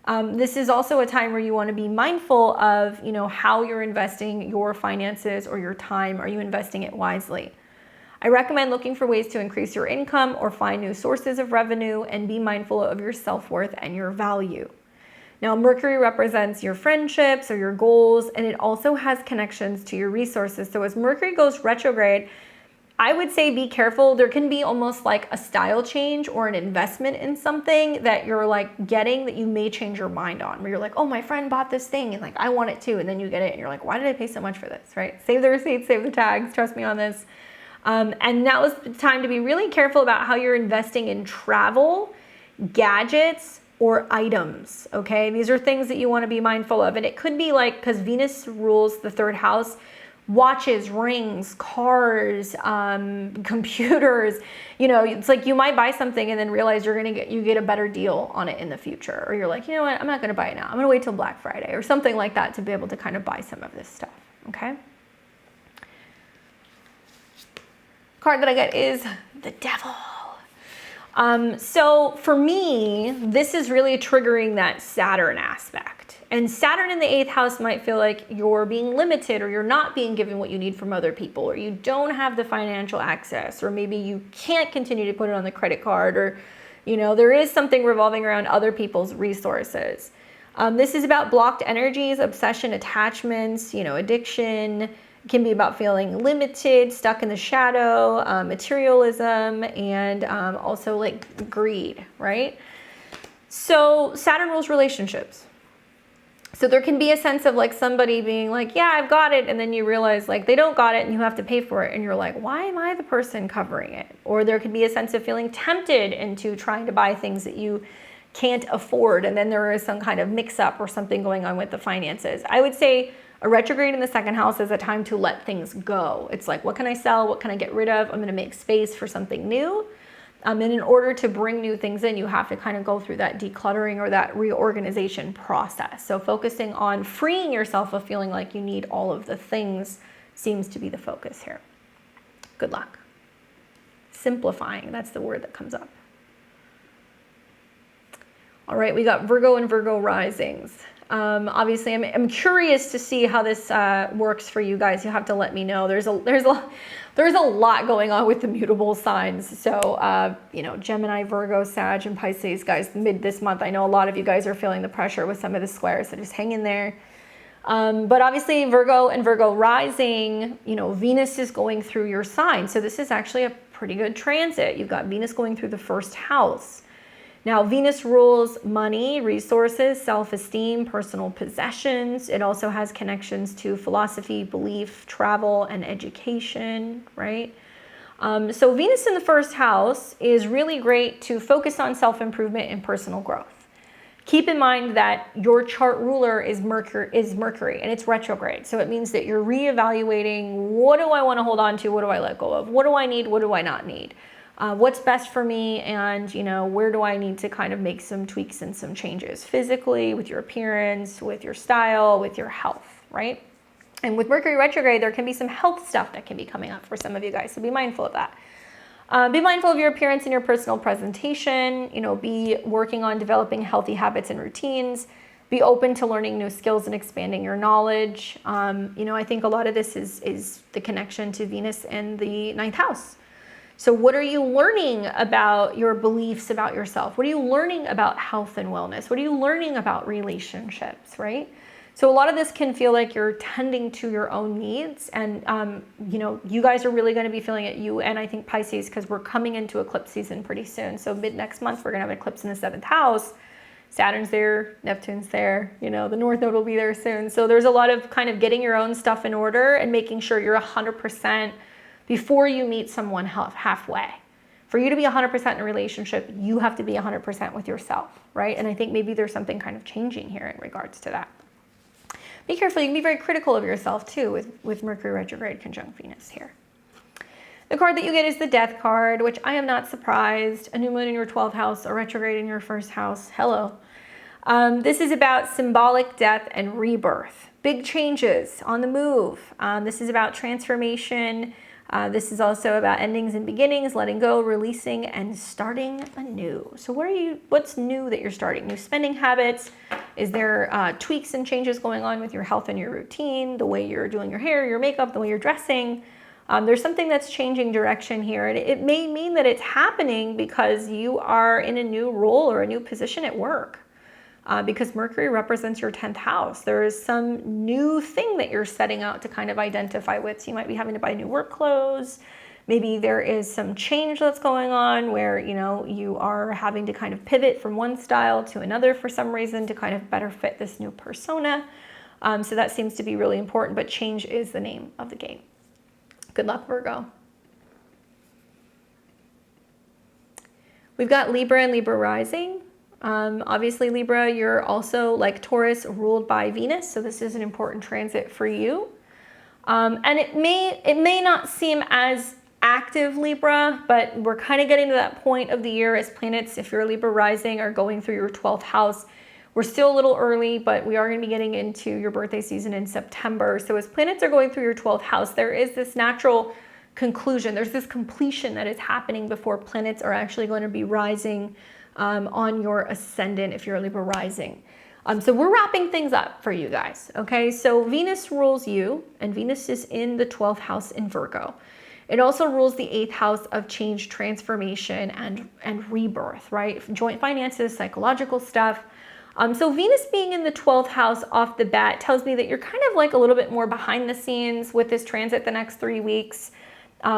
Speaker 1: This is also a time where you want to be mindful of, how you're investing your finances or your time. Are you investing it wisely? I recommend looking for ways to increase your income or find new sources of revenue, and be mindful of your self-worth and your value. Now, Mercury represents your friendships or your goals, and it also has connections to your resources. So as Mercury goes retrograde, I would say be careful. There can be almost like a style change or an investment in something that you're like getting that you may change your mind on, where you're like, oh, my friend bought this thing and like I want it too. And then you get it and you're like, why did I pay so much for this, right? Save the receipts, save the tags, trust me on this. And now is the time to be really careful about how you're investing in travel, gadgets, or items, okay? These are things that you want to be mindful of. And it could be like, because Venus rules the third house, watches, rings, cars, computers, it's like you might buy something and then realize you get a better deal on it in the future. Or you're like, you know what, I'm not gonna buy it now. I'm gonna wait till Black Friday or something like that to be able to kind of buy some of this stuff, okay? Card that I get is the Devil. So for me, this is really triggering that Saturn aspect. And Saturn in the 8th house might feel like you're being limited, or you're not being given what you need from other people, or you don't have the financial access, or maybe you can't continue to put it on the credit card, or, there is something revolving around other people's resources. This is about blocked energies, obsession, attachments, addiction. It can be about feeling limited, stuck in the shadow, materialism, and also like greed, right? So Saturn rules relationships. So there can be a sense of like somebody being like, yeah, I've got it. And then you realize like they don't got it and you have to pay for it. And you're like, why am I the person covering it? Or there could be a sense of feeling tempted into trying to buy things that you can't afford. And then there is some kind of mix up or something going on with the finances. I would say a retrograde in the second house is a time to let things go. It's like, what can I sell? What can I get rid of? I'm going to make space for something new. And in order to bring new things in, you have to kind of go through that decluttering or that reorganization process. So focusing on freeing yourself of feeling like you need all of the things seems to be the focus here. Good luck. Simplifying, that's the word that comes up. All right, we got Virgo and Virgo risings. Obviously, I'm curious to see how this works for you guys. You'll have to let me know. There's a lot going on with the mutable signs. So, you know, Gemini, Virgo, Sag, and Pisces, guys, mid this month. I know a lot of you guys are feeling the pressure with some of the squares, so just hang in there. But obviously, Virgo and Virgo rising, you know, Venus is going through your sign. So this is actually a pretty good transit. You've got Venus going through the first house. Now, Venus rules money, resources, self-esteem, personal possessions. It also has connections to philosophy, belief, travel, and education, right? So Venus in the first house is really great to focus on self-improvement and personal growth. Keep in mind that your chart ruler is Mercury, and it's retrograde. So it means that you're reevaluating, what do I want to hold on to? What do I let go of? What do I need? What do I not need? What's best for me, and you know, where do I need to kind of make some tweaks and some changes physically, with your appearance, with your style, with your health, right? And with Mercury retrograde, there can be some health stuff that can be coming up for some of you guys, so be mindful of that. Be mindful of your appearance and your personal presentation. You know, be working on developing healthy habits and routines. Be open to learning new skills and expanding your knowledge. You know, I think a lot of this is the connection to Venus and the 9th house. So what are you learning about your beliefs about yourself? What are you learning about health and wellness? What are you learning about relationships, right? So a lot of this can feel like you're tending to your own needs. And, you know, you guys are really going to be feeling it, you and I think Pisces, because we're coming into eclipse season pretty soon. So mid next month, we're going to have an eclipse in the 7th house. Saturn's there, Neptune's there, you know, the North Node will be there soon. So there's a lot of kind of getting your own stuff in order and making sure you're 100% before you meet someone halfway. For you to be 100% in a relationship, you have to be 100% with yourself, right? And I think maybe there's something kind of changing here in regards to that. Be careful. You can be very critical of yourself too with Mercury retrograde conjunct Venus here. The card that you get is the Death card, which I am not surprised. A new moon in your 12th house, a retrograde in your first house. Hello. This is about symbolic death and rebirth. Big changes on the move. This is about transformation. This is also about endings and beginnings, letting go, releasing, and starting anew. So what's new that you're starting? New spending habits? Is there tweaks and changes going on with your health and your routine, the way you're doing your hair, your makeup, the way you're dressing? There's something that's changing direction here. And it may mean that it's happening because you are in a new role or a new position at work. Because Mercury represents your 10th house. There is some new thing that you're setting out to kind of identify with. So you might be having to buy new work clothes. Maybe there is some change that's going on where, you know, you are having to kind of pivot from one style to another for some reason to kind of better fit this new persona. So that seems to be really important, but change is the name of the game. Good luck, Virgo. We've got Libra and Libra rising. Obviously, Libra, you're also like Taurus, ruled by Venus, so this is an important transit for you. And it may not seem as active, Libra, but we're kind of getting to that point of the year as planets, if you're Libra rising, are going through your 12th house. We're still a little early, but we are going to be getting into your birthday season in September. So as planets are going through your 12th house, there is this natural conclusion. There's this completion that is happening before planets are actually going to be rising on your ascendant if you're a Libra rising. So we're wrapping things up for you guys, okay? So Venus rules you, and Venus is in the 12th house in Virgo. It also rules the 8th house of change, transformation, and rebirth, right? Joint finances, psychological stuff. So Venus being in the 12th house off the bat tells me that you're kind of like a little bit more behind the scenes with this transit the next 3 weeks.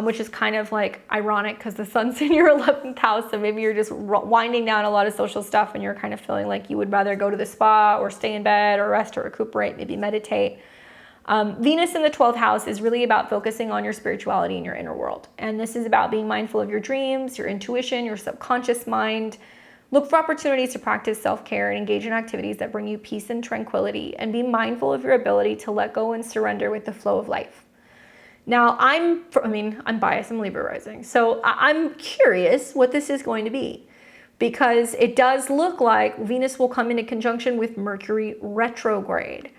Speaker 1: Which is kind of like ironic because the sun's in your 11th house, so maybe you're just winding down a lot of social stuff and you're kind of feeling like you would rather go to the spa or stay in bed or rest or recuperate, maybe meditate. Venus in the 12th house is really about focusing on your spirituality and your inner world. And this is about being mindful of your dreams, your intuition, your subconscious mind. Look for opportunities to practice self-care and engage in activities that bring you peace and tranquility, and be mindful of your ability to let go and surrender with the flow of life. Now, I'm biased, I'm Libra rising. So I'm curious what this is going to be, because it does look like Venus will come into conjunction with Mercury retrograde.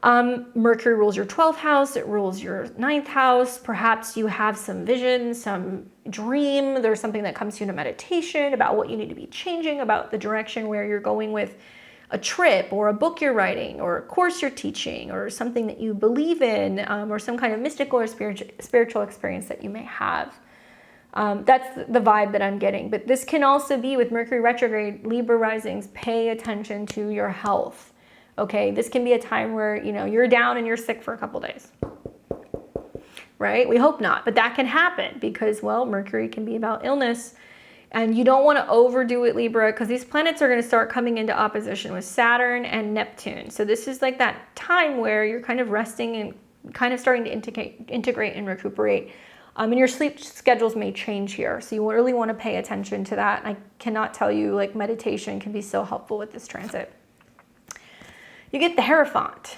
Speaker 1: Mercury rules your 12th house, it rules your 9th house. Perhaps you have some vision, some dream. There's something that comes to you in a meditation about what you need to be changing, about the direction where you're going with a trip or a book you're writing or a course you're teaching or something that you believe in, or some kind of mystical or spiritual experience that you may have. That's the vibe that I'm getting. But this can also be with Mercury retrograde, Libra risings, pay attention to your health. Okay, this can be a time where, you know, you're down and you're sick for a couple days. Right? We hope not, but that can happen because, well, Mercury can be about illness. And you don't want to overdo it, Libra, because these planets are going to start coming into opposition with Saturn and Neptune. So this is like that time where you're kind of resting and kind of starting to integrate and recuperate. And your sleep schedules may change here. So you really want to pay attention to that. I cannot tell you, like, meditation can be so helpful with this transit. You get the Hierophant.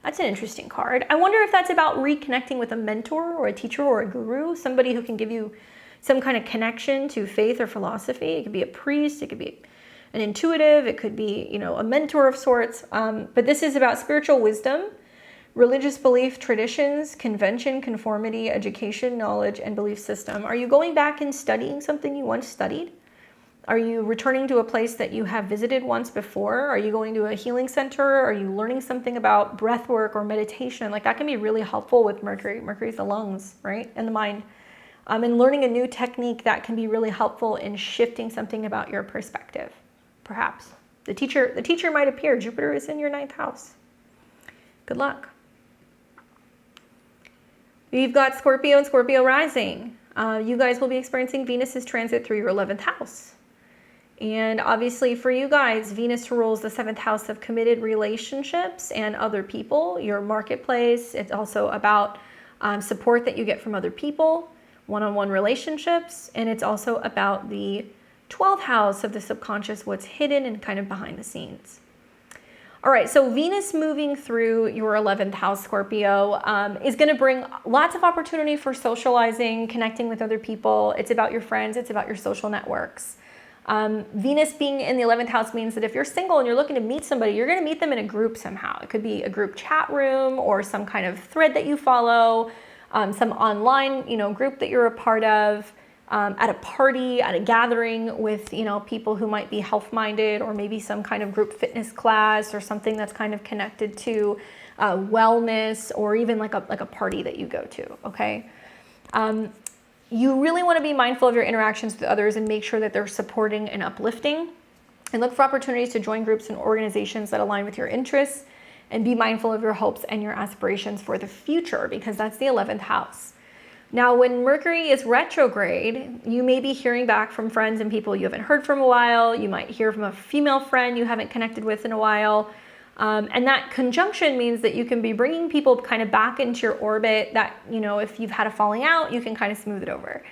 Speaker 1: That's an interesting card. I wonder if that's about reconnecting with a mentor or a teacher or a guru, somebody who can give you some kind of connection to faith or philosophy. It could be a priest, it could be an intuitive, it could be, you know, a mentor of sorts. But this is about spiritual wisdom, religious belief, traditions, convention, conformity, education, knowledge, and belief system. Are you going back and studying something you once studied? Are you returning to a place that you have visited once before? Are you going to a healing center? Are you learning something about breath work or meditation? Like, that can be really helpful with Mercury. Mercury's the lungs, right? And the mind. And learning a new technique that can be really helpful in shifting something about your perspective, perhaps. The teacher might appear. Jupiter is in your 9th house. Good luck. We've got Scorpio and Scorpio rising. You guys will be experiencing Venus's transit through your 11th house. And obviously for you guys, Venus rules the 7th house of committed relationships and other people, your marketplace. It's also about support that you get from other people, one-on-one relationships, and it's also about the 12th house of the subconscious, what's hidden and kind of behind the scenes. All right, so Venus moving through your 11th house, Scorpio, is going to bring lots of opportunity for socializing, connecting with other people. It's about your friends. It's about your social networks. Venus being in the 11th house means that if you're single and you're looking to meet somebody, you're going to meet them in a group somehow. It could be a group chat room or some kind of thread that you follow, some online, you know, group that you're a part of, at a party, at a gathering with, you know, people who might be health-minded, or maybe some kind of group fitness class or something that's kind of connected to wellness, or even like a party that you go to, okay? You really want to be mindful of your interactions with others and make sure that they're supporting and uplifting, and look for opportunities to join groups and organizations that align with your interests, and be mindful of your hopes and your aspirations for the future, because that's the 11th house. Now, when Mercury is retrograde, you may be hearing back from friends and people you haven't heard from a while. You might hear from a female friend you haven't connected with in a while. And that conjunction means that you can be bringing people kind of back into your orbit that, you know, if you've had a falling out, you can kind of smooth it over.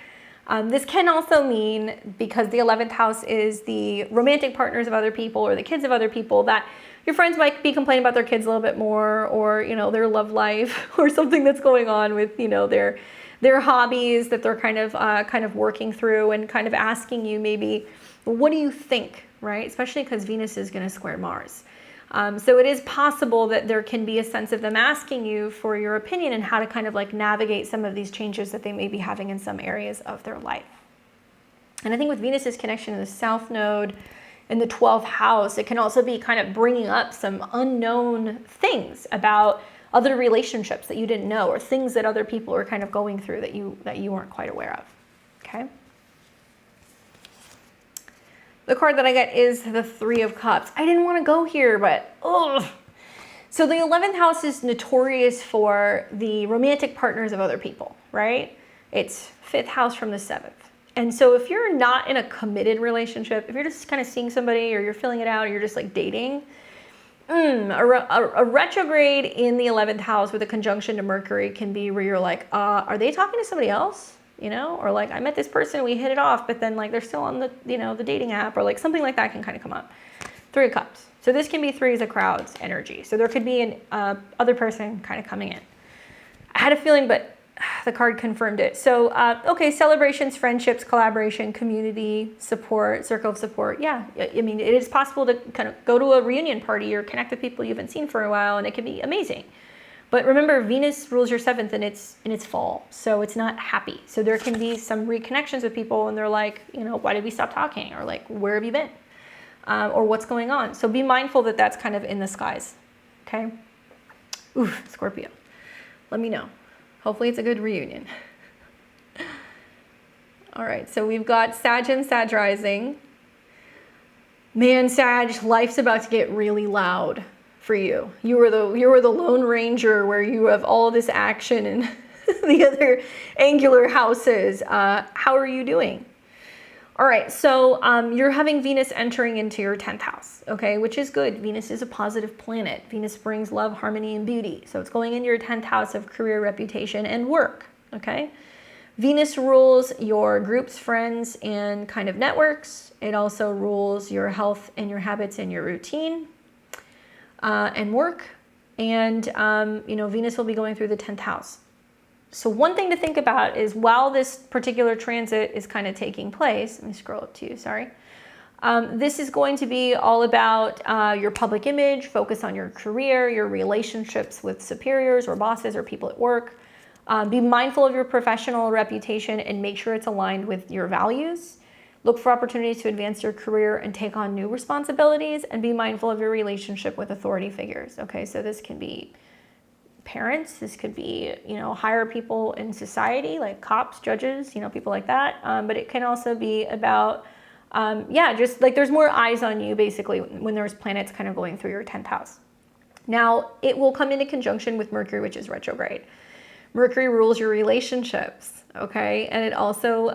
Speaker 1: This can also mean, because the 11th house is the romantic partners of other people or the kids of other people, that your friends might be complaining about their kids a little bit more, or, you know, their love life or something that's going on with, you know, their hobbies that they're kind of working through, and kind of asking you maybe, what do you think, right? Especially because Venus is going to square Mars. So it is possible that there can be a sense of them asking you for your opinion and how to kind of like navigate some of these changes that they may be having in some areas of their life. And I think with Venus's connection to the South Node in the 12th house, it can also be kind of bringing up some unknown things about other relationships that you didn't know, or things that other people are kind of going through that you weren't quite aware of. Okay. The card that I get is the Three of Cups. I didn't want to go here, but ugh. So the 11th house is notorious for the romantic partners of other people, right? It's 5th house from the 7th. And so if you're not in a committed relationship, if you're just kind of seeing somebody, or you're filling it out, or you're just like dating, a retrograde in the 11th house with a conjunction to Mercury can be where you're like, are they talking to somebody else? You know, or like, I met this person, we hit it off, but then like they're still on the, you know, the dating app, or like something like that can kind of come up. Three of Cups. So this can be threes of crowds energy. So there could be an other person kind of coming in. I had a feeling, but the card confirmed it. So, okay, celebrations, friendships, collaboration, community, support, circle of support. Yeah, I mean, it is possible to kind of go to a reunion party or connect with people you haven't seen for a while, and it can be amazing. But remember, Venus rules your 7th, and it's fall, so it's not happy. So there can be some reconnections with people, and they're like, you know, why did we stop talking? Or like, where have you been? or what's going on. So be mindful that that's kind of in the skies, okay? Oof, Scorpio. Let me know. Hopefully it's a good reunion. All right, so we've got Sag and Sag rising. Man, Sag, life's about to get really loud for you. You were the Lone Ranger where you have all this action in the other angular houses. How are you doing? All right, so you're having Venus entering into your 10th house, okay, which is good. Venus is a positive planet. Venus brings love, harmony, and beauty. So it's going into your 10th house of career, reputation, and work, okay? Venus rules your groups, friends, and kind of networks. It also rules your health and your habits and your routine and work. And, Venus will be going through the 10th house. So one thing to think about is while this particular transit is kind of taking place, let me scroll up to you, sorry. This is going to be all about your public image, focus on your career, your relationships with superiors or bosses or people at work. Be mindful of your professional reputation and make sure it's aligned with your values. Look for opportunities to advance your career and take on new responsibilities, and be mindful of your relationship with authority figures. Okay, so this can be parents, this could be, higher people in society like cops, judges, people like that. But it can also be about, just like there's more eyes on you basically when there's planets kind of going through your 10th house. Now, it will come into conjunction with Mercury, which is retrograde. Mercury rules your relationships, okay? And it also,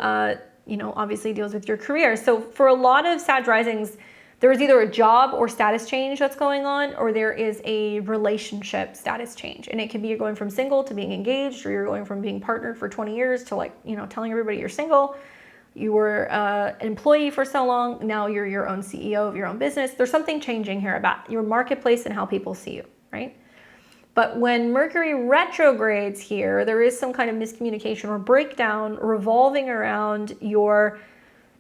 Speaker 1: obviously deals with your career. So for a lot of Sag risings, there is either a job or status change that's going on, or there is a relationship status change. And it can be you're going from single to being engaged, or you're going from being partnered for 20 years to telling everybody you're single. You were an employee for so long, now you're your own CEO of your own business. There's something changing here about your marketplace and how people see you, right? But when Mercury retrogrades here, there is some kind of miscommunication or breakdown revolving around your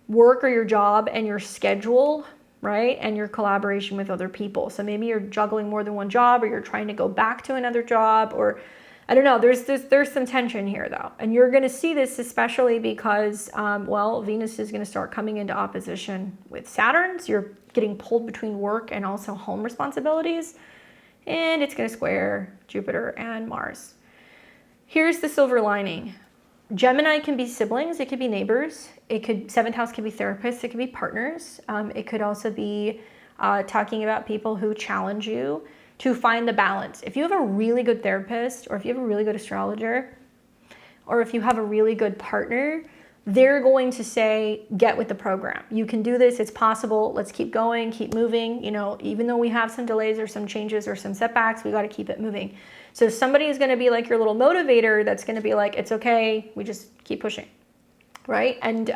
Speaker 1: work or your job and your schedule, right? And your collaboration with other people. So maybe you're juggling more than one job, or you're trying to go back to another job, or I don't know, there's some tension here though. And you're going to see this especially because, Venus is going to start coming into opposition with Saturn. So you're getting pulled between work and also home responsibilities. And it's going to square Jupiter and Mars. Here's the silver lining. Gemini can be siblings, it could be neighbors, 7th house could be therapists, it could be partners. It could also be talking about people who challenge you to find the balance. If you have a really good therapist, or if you have a really good astrologer, or if you have a really good partner, they're going to say, get with the program. You can do this, it's possible, let's keep going, keep moving. Even though we have some delays or some changes or some setbacks, we got to keep it moving. So somebody is going to be like your little motivator that's going to be like, it's okay, we just keep pushing, right? And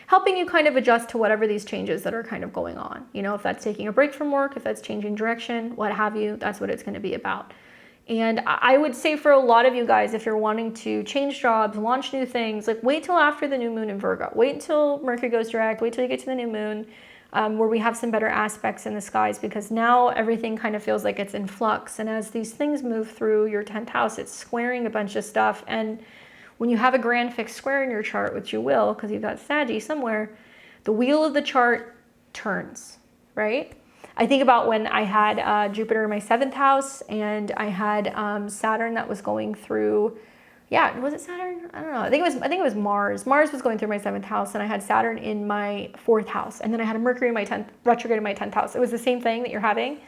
Speaker 1: helping you kind of adjust to whatever these changes that are kind of going on. If that's taking a break from work, if that's changing direction, what have you, that's what it's going to be about. And I would say for a lot of you guys, if you're wanting to change jobs, launch new things, like wait till after the new moon in Virgo. Wait until Mercury goes direct. Wait till you get to the new moon, where we have some better aspects in the skies, because now everything kind of feels like it's in flux. And as these things move through your 10th house, it's squaring a bunch of stuff. And when you have a grand fixed square in your chart, which you will, because you've got Saggy somewhere, the wheel of the chart turns, right? I think about when I had Jupiter in my 7th house, and I had Saturn that was going through, was it Saturn? I don't know. I think it was Mars. Mars was going through my 7th house, and I had Saturn in my 4th house, and then I had a Mercury in my 10th, retrograde in my 10th house. It was the same thing that you're having.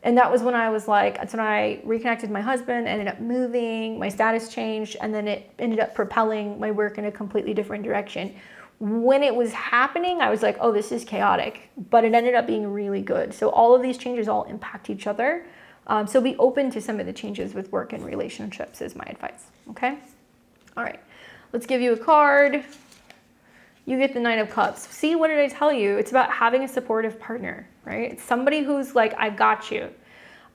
Speaker 1: And that was when I was like, that's when I reconnected with my husband, ended up moving, my status changed, and then it ended up propelling my work in a completely different direction. When it was happening, I was like, oh, this is chaotic, but it ended up being really good. So all of these changes all impact each other. So be open to some of the changes with work and relationships is my advice, okay? All right, let's give you a card. You get the Nine of Cups. See, what did I tell you? It's about having a supportive partner, right? It's somebody who's like, I got you.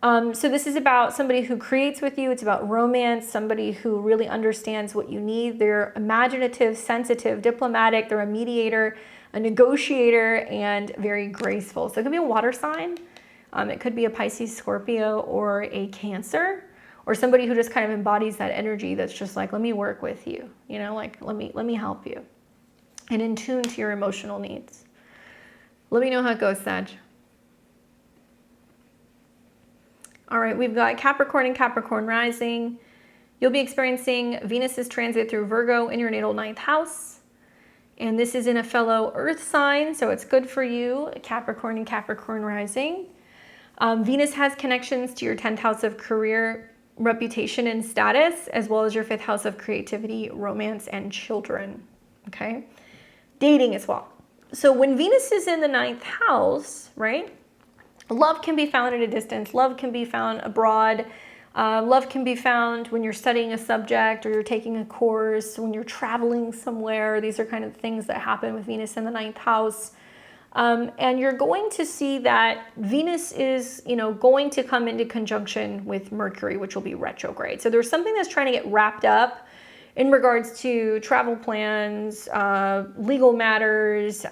Speaker 1: So this is about somebody who creates with you. It's about romance, somebody who really understands what you need. They're imaginative, sensitive, diplomatic. They're a mediator, a negotiator, and very graceful. So it could be a water sign. It could be a Pisces, Scorpio, or a Cancer, or somebody who just kind of embodies that energy that's just like, let me work with you, like let me help you, and in tune to your emotional needs. Let me know how it goes, Sag. All right, we've got Capricorn and Capricorn rising. You'll be experiencing Venus's transit through Virgo in your natal 9th house. And this is in a fellow earth sign, so it's good for you, Capricorn and Capricorn rising. Venus has connections to your 10th house of career, reputation, and status, as well as your 5th house of creativity, romance, and children, okay? Dating as well. So when Venus is in the 9th house, right, love can be found at a distance. Love can be found abroad. Love can be found when you're studying a subject or you're taking a course, when you're traveling somewhere. These are kind of things that happen with Venus in the 9th house. And you're going to see that Venus is, going to come into conjunction with Mercury, which will be retrograde. So there's something that's trying to get wrapped up in regards to travel plans, legal matters,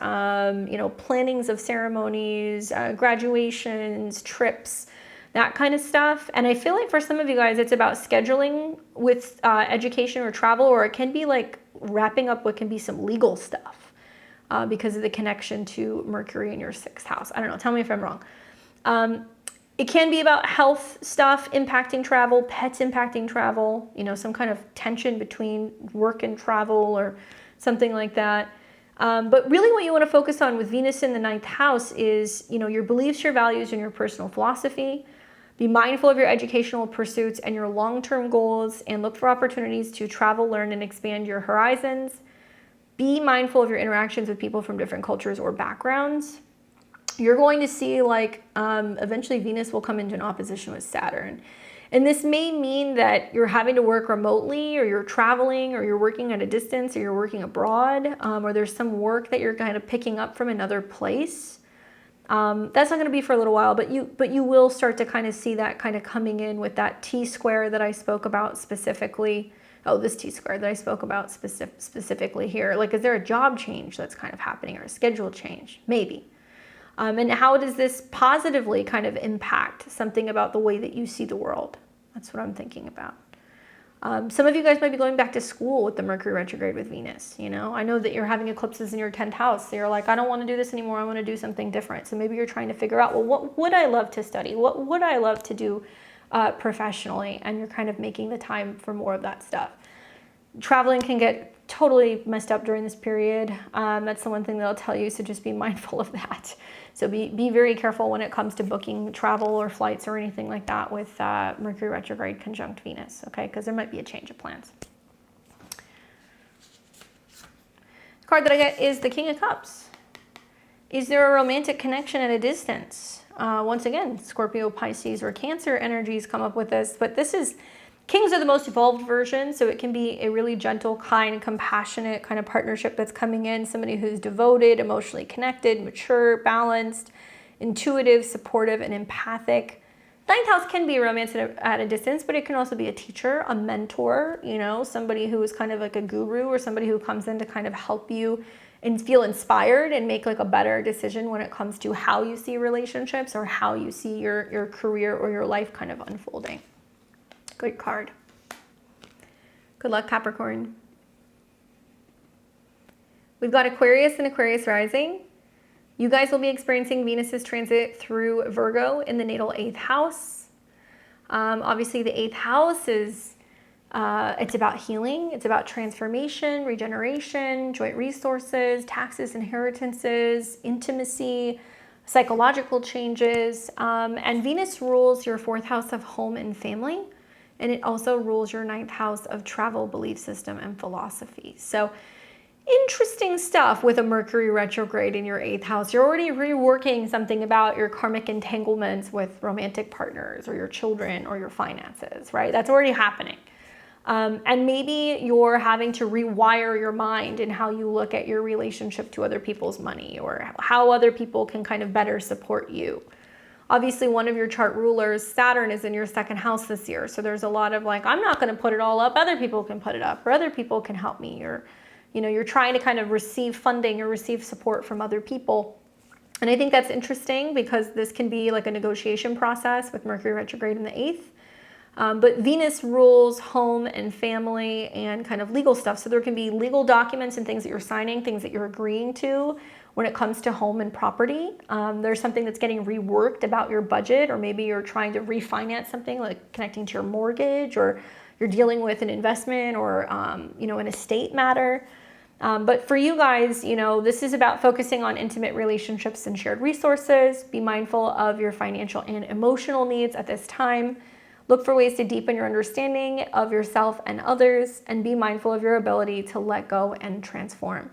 Speaker 1: plannings of ceremonies, graduations, trips, that kind of stuff. And I feel like for some of you guys, it's about scheduling with education or travel, or it can be like wrapping up what can be some legal stuff because of the connection to Mercury in your 6th house. I don't know. Tell me if I'm wrong. It can be about health stuff impacting travel, pets impacting travel, some kind of tension between work and travel or something like that. But really what you want to focus on with Venus in the 9th house is, your beliefs, your values, and your personal philosophy. Be mindful of your educational pursuits and your long-term goals, and look for opportunities to travel, learn, and expand your horizons. Be mindful of your interactions with people from different cultures or backgrounds. You're going to see eventually Venus will come into an opposition with Saturn. And this may mean that you're having to work remotely, or you're traveling, or you're working at a distance, or you're working abroad, or there's some work that you're kind of picking up from another place. That's not going to be for a little while, but you will start to kind of see that kind of coming in with that T-square that I spoke about specifically. Oh, this T-square that I spoke about specifically here. Like, is there a job change that's kind of happening, or a schedule change? Maybe. And how does this positively kind of impact something about the way that you see the world? That's what I'm thinking about. Some of you guys might be going back to school with the Mercury retrograde with Venus. I know that you're having eclipses in your 10th house. So you're like, I don't want to do this anymore. I want to do something different. So maybe you're trying to figure out, well, what would I love to study? What would I love to do professionally? And you're kind of making the time for more of that stuff. Traveling can get totally messed up during this period. That's the one thing that I'll tell you, so just be mindful of that. So be very careful when it comes to booking travel or flights or anything like that with Mercury retrograde conjunct Venus, okay? Because there might be a change of plans. The card that I get is the King of Cups. Is there a romantic connection at a distance? Once again, Scorpio, Pisces, or Cancer energies come up with this, but this is Kings are the most evolved version, so it can be a really gentle, kind, compassionate kind of partnership that's coming in. Somebody who's devoted, emotionally connected, mature, balanced, intuitive, supportive, and empathic. 9th house can be romance at a distance, but it can also be a teacher, a mentor, somebody who is kind of like a guru, or somebody who comes in to kind of help you and feel inspired and make like a better decision when it comes to how you see relationships or how you see your career or your life kind of unfolding. Good card. Good luck, Capricorn. We've got Aquarius and Aquarius rising. You guys will be experiencing Venus's transit through Virgo in the natal 8th house. Obviously, the 8th house is, it's about healing. It's about transformation, regeneration, joint resources, taxes, inheritances, intimacy, psychological changes. And Venus rules your 4th house of home and family. And it also rules your 9th house of travel, belief system, and philosophy. So interesting stuff with a Mercury retrograde in your 8th house. You're already reworking something about your karmic entanglements with romantic partners or your children or your finances, right? That's already happening. And maybe you're having to rewire your mind in how you look at your relationship to other people's money, or how other people can kind of better support you. Obviously, one of your chart rulers, Saturn, is in your 2nd house this year. So there's a lot of like, I'm not going to put it all up. Other people can put it up, or other people can help me. Or, you're trying to kind of receive funding or receive support from other people. And I think that's interesting because this can be like a negotiation process with Mercury retrograde in the 8th. But Venus rules home and family and kind of legal stuff. So there can be legal documents and things that you're signing, things that you're agreeing to, when it comes to home and property. There's something that's getting reworked about your budget, or maybe you're trying to refinance something like connecting to your mortgage, or you're dealing with an investment or, you know, an estate matter. But for you guys, you know, this is about focusing on intimate relationships and shared resources. Be mindful of your financial and emotional needs at this time. Look for ways to deepen your understanding of yourself and others, and be mindful of your ability to let go and transform.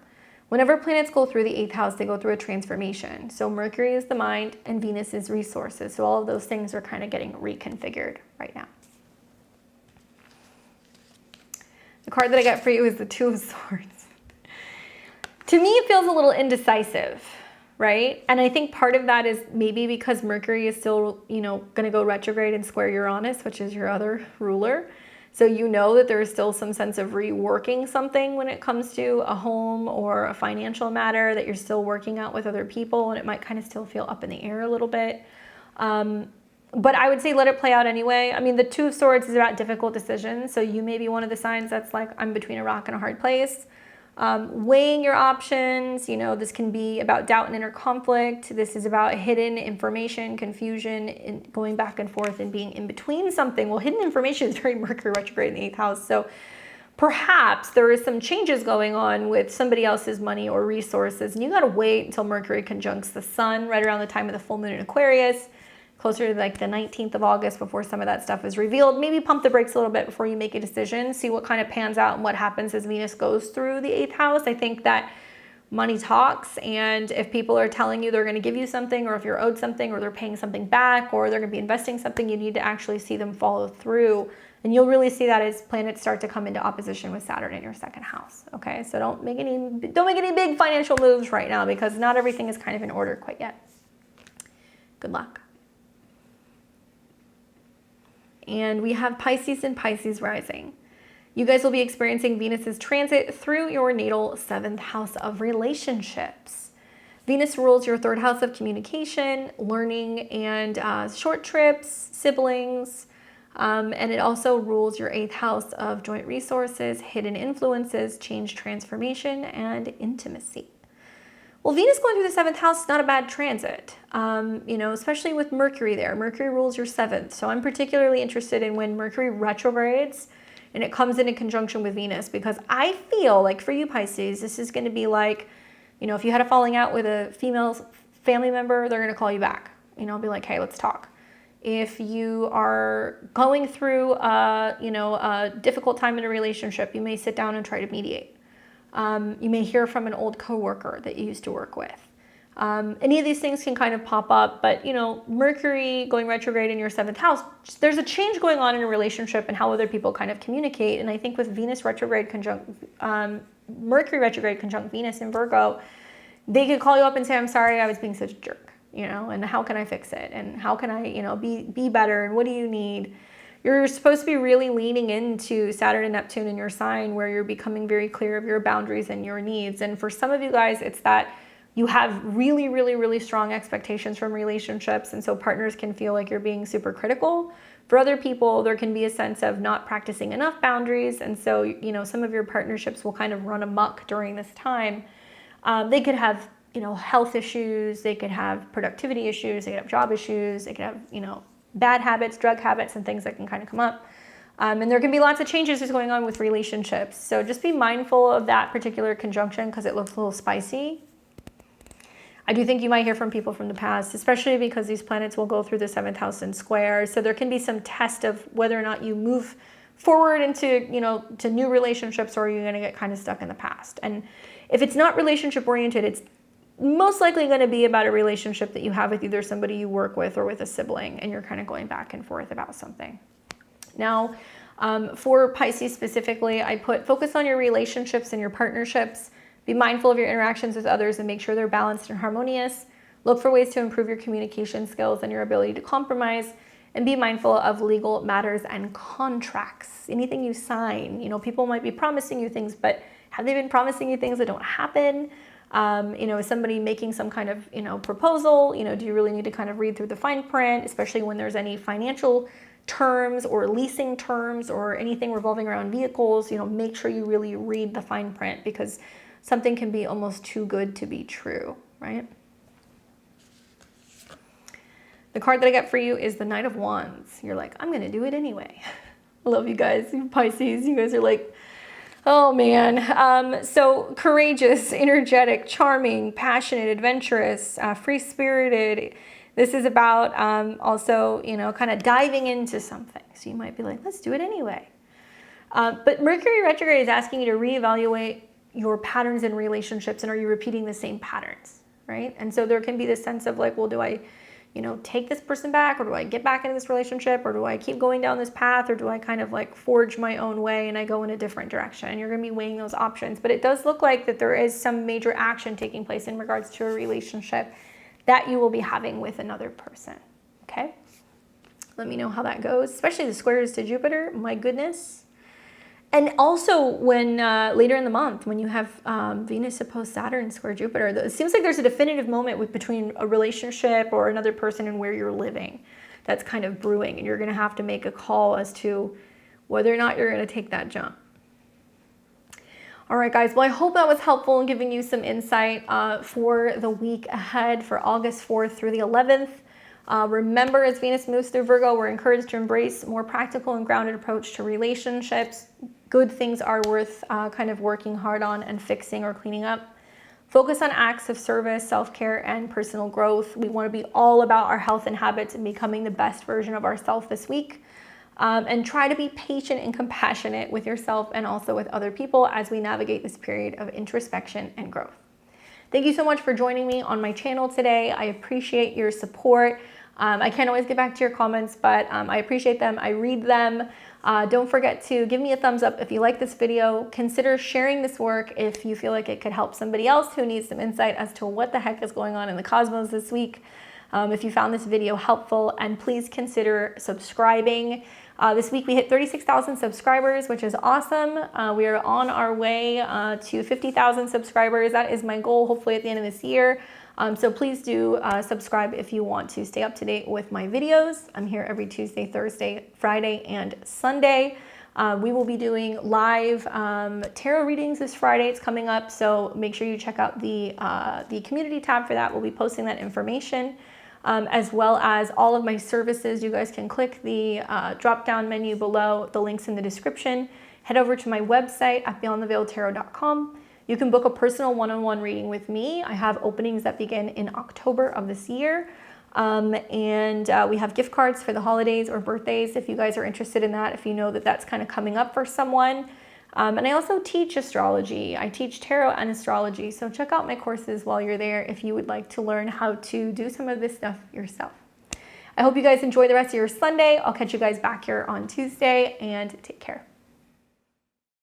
Speaker 1: Whenever planets go through the 8th house, they go through a transformation. So Mercury is the mind and Venus is resources. So all of those things are kind of getting reconfigured right now. The card that I got for you is the Two of Swords. To me, it feels a little indecisive, right? And I think part of that is maybe because Mercury is still, you know, going to go retrograde and square Uranus, which is your other ruler. So you know that there is still some sense of reworking something when it comes to a home or a financial matter that you're still working out with other people, and it might kind of still feel up in the air a little bit. But I would say let it play out anyway. I mean, the Two of Swords is about difficult decisions. So you may be one of the signs that's like, I'm between a rock and a hard place. Weighing your options, you know, this can be about doubt and inner conflict. This is about hidden information, confusion, and going back and forth and being in between something. Well, hidden information is very Mercury retrograde in the 8th house. So perhaps there is some changes going on with somebody else's money or resources, and you got to wait until Mercury conjuncts the sun right around the time of the full moon in Aquarius, closer to like the 19th of August before some of that stuff is revealed. Maybe pump the brakes a little bit before you make a decision. See what kind of pans out and what happens as Venus goes through the 8th house. I think that money talks, and if people are telling you they're going to give you something, or if you're owed something, or they're paying something back, or they're going to be investing something, you need to actually see them follow through. And you'll really see that as planets start to come into opposition with Saturn in your 2nd house. Okay, so don't make any big financial moves right now, because not everything is kind of in order quite yet. Good luck. And we have Pisces and Pisces rising. You guys will be experiencing Venus's transit through your natal 7th house of relationships. Venus rules your 3rd house of communication, learning, and short trips, siblings. And it also rules your 8th house of joint resources, hidden influences, change, transformation, and intimacy. Well, Venus going through the 7th house is not a bad transit, you know, especially with Mercury there. Mercury rules your 7th. So I'm particularly interested in when Mercury retrogrades and it comes in conjunction with Venus, because I feel like for you Pisces, this is going to be like, you know, if you had a falling out with a female family member, they're going to call you back, you know, be like, hey, let's talk. If you are going through, you know, a difficult time in a relationship, you may sit down and try to mediate. You may hear from an old coworker that you used to work with. Any of these things can kind of pop up, but you know, Mercury going retrograde in your 7th house, there's a change going on in a relationship and how other people kind of communicate. And I think with Venus retrograde conjunct, Mercury retrograde conjunct Venus in Virgo, they could call you up and say, I'm sorry, I was being such a jerk, you know, and how can I fix it? And how can I, you know, be better? And what do you need? You're supposed to be really leaning into Saturn and Neptune in your sign, where you're becoming very clear of your boundaries and your needs. And for some of you guys, it's that you have really, really, really strong expectations from relationships. And so partners can feel like you're being super critical. For other people, there can be a sense of not practicing enough boundaries. And so, you know, some of your partnerships will kind of run amok during this time. They could have, you know, health issues. They could have productivity issues. They could have job issues. They could have, you know, bad habits, drug habits, and things that can kind of come up. And there can be lots of changes just going on with relationships. So just be mindful of that particular conjunction, because it looks a little spicy. I do think you might hear from people from the past, especially because these planets will go through the 7th house in square. So there can be some test of whether or not you move forward into, you know, to new relationships, or you're going to get kind of stuck in the past. And if it's not relationship oriented, it's most likely going to be about a relationship that you have with either somebody you work with or with a sibling, and you're kind of going back and forth about something. Now, for Pisces specifically, I put focus on your relationships and your partnerships. Be mindful of your interactions with others and make sure they're balanced and harmonious. Look for ways to improve your communication skills and your ability to compromise, and be mindful of legal matters and contracts. Anything you sign, you know, people might be promising you things, but have they been promising you things that don't happen? You know, is somebody making some kind of, you know, proposal? You know, do you really need to kind of read through the fine print, especially when there's any financial terms or leasing terms or anything revolving around vehicles? You know, make sure you really read the fine print, because something can be almost too good to be true, right? The card that I got for you is the Knight of Wands. You're like, I'm going to do it anyway. I love you guys. You Pisces, you guys are like, oh man. So courageous, energetic, charming, passionate, adventurous, free-spirited. This is about also, you know, kind of diving into something. So you might be like, let's do it anyway. But Mercury retrograde is asking you to reevaluate your patterns in relationships, and are you repeating the same patterns, right? And so there can be this sense of like, well, do I, you know, take this person back, or do I get back into this relationship, or do I keep going down this path, or do I kind of like forge my own way and I go in a different direction? And you're going to be weighing those options. But it does look like that there is some major action taking place in regards to a relationship that you will be having with another person. Okay? Let me know how that goes, especially the squares to Jupiter. My goodness. And also when later in the month, when you have Venus opposed Saturn square Jupiter, it seems like there's a definitive moment between a relationship or another person and where you're living that's kind of brewing. And you're going to have to make a call as to whether or not you're going to take that jump. All right, guys. Well, I hope that was helpful in giving you some insight for the week ahead for August 4th through the 11th. Remember, as Venus moves through Virgo, we're encouraged to embrace a more practical and grounded approach to relationships. Good things are worth kind of working hard on and fixing or cleaning up. Focus on acts of service, self-care, and personal growth. We want to be all about our health and habits and becoming the best version of ourselves this week. And try to be patient and compassionate with yourself and also with other people as we navigate this period of introspection and growth. Thank you so much for joining me on my channel today. I appreciate your support. I can't always get back to your comments, but I appreciate them. I read them. Don't forget to give me a thumbs up if you like this video. Consider sharing this work if you feel like it could help somebody else who needs some insight as to what the heck is going on in the cosmos this week. If you found this video helpful, and please consider subscribing. This week we hit 36,000 subscribers, which is awesome. We are on our way to 50,000 subscribers. That is my goal, hopefully at the end of this year. So please do subscribe if you want to stay up to date with my videos. I'm here every Tuesday, Thursday, Friday, and Sunday. We will be doing live tarot readings this Friday. It's coming up, so make sure you check out the community tab for that. We'll be posting that information. As well as all of my services. You guys can click the drop-down menu below, the links in the description. Head over to my website at beyondtheveiledtarot.com. You can book a personal one-on-one reading with me. I have openings that begin in October of this year. And we have gift cards for the holidays or birthdays if you guys are interested in that, if you know that that's kind of coming up for someone. And I also teach astrology. I teach tarot and astrology. So check out my courses while you're there if you would like to learn how to do some of this stuff yourself. I hope you guys enjoy the rest of your Sunday. I'll catch you guys back here on Tuesday, and take care.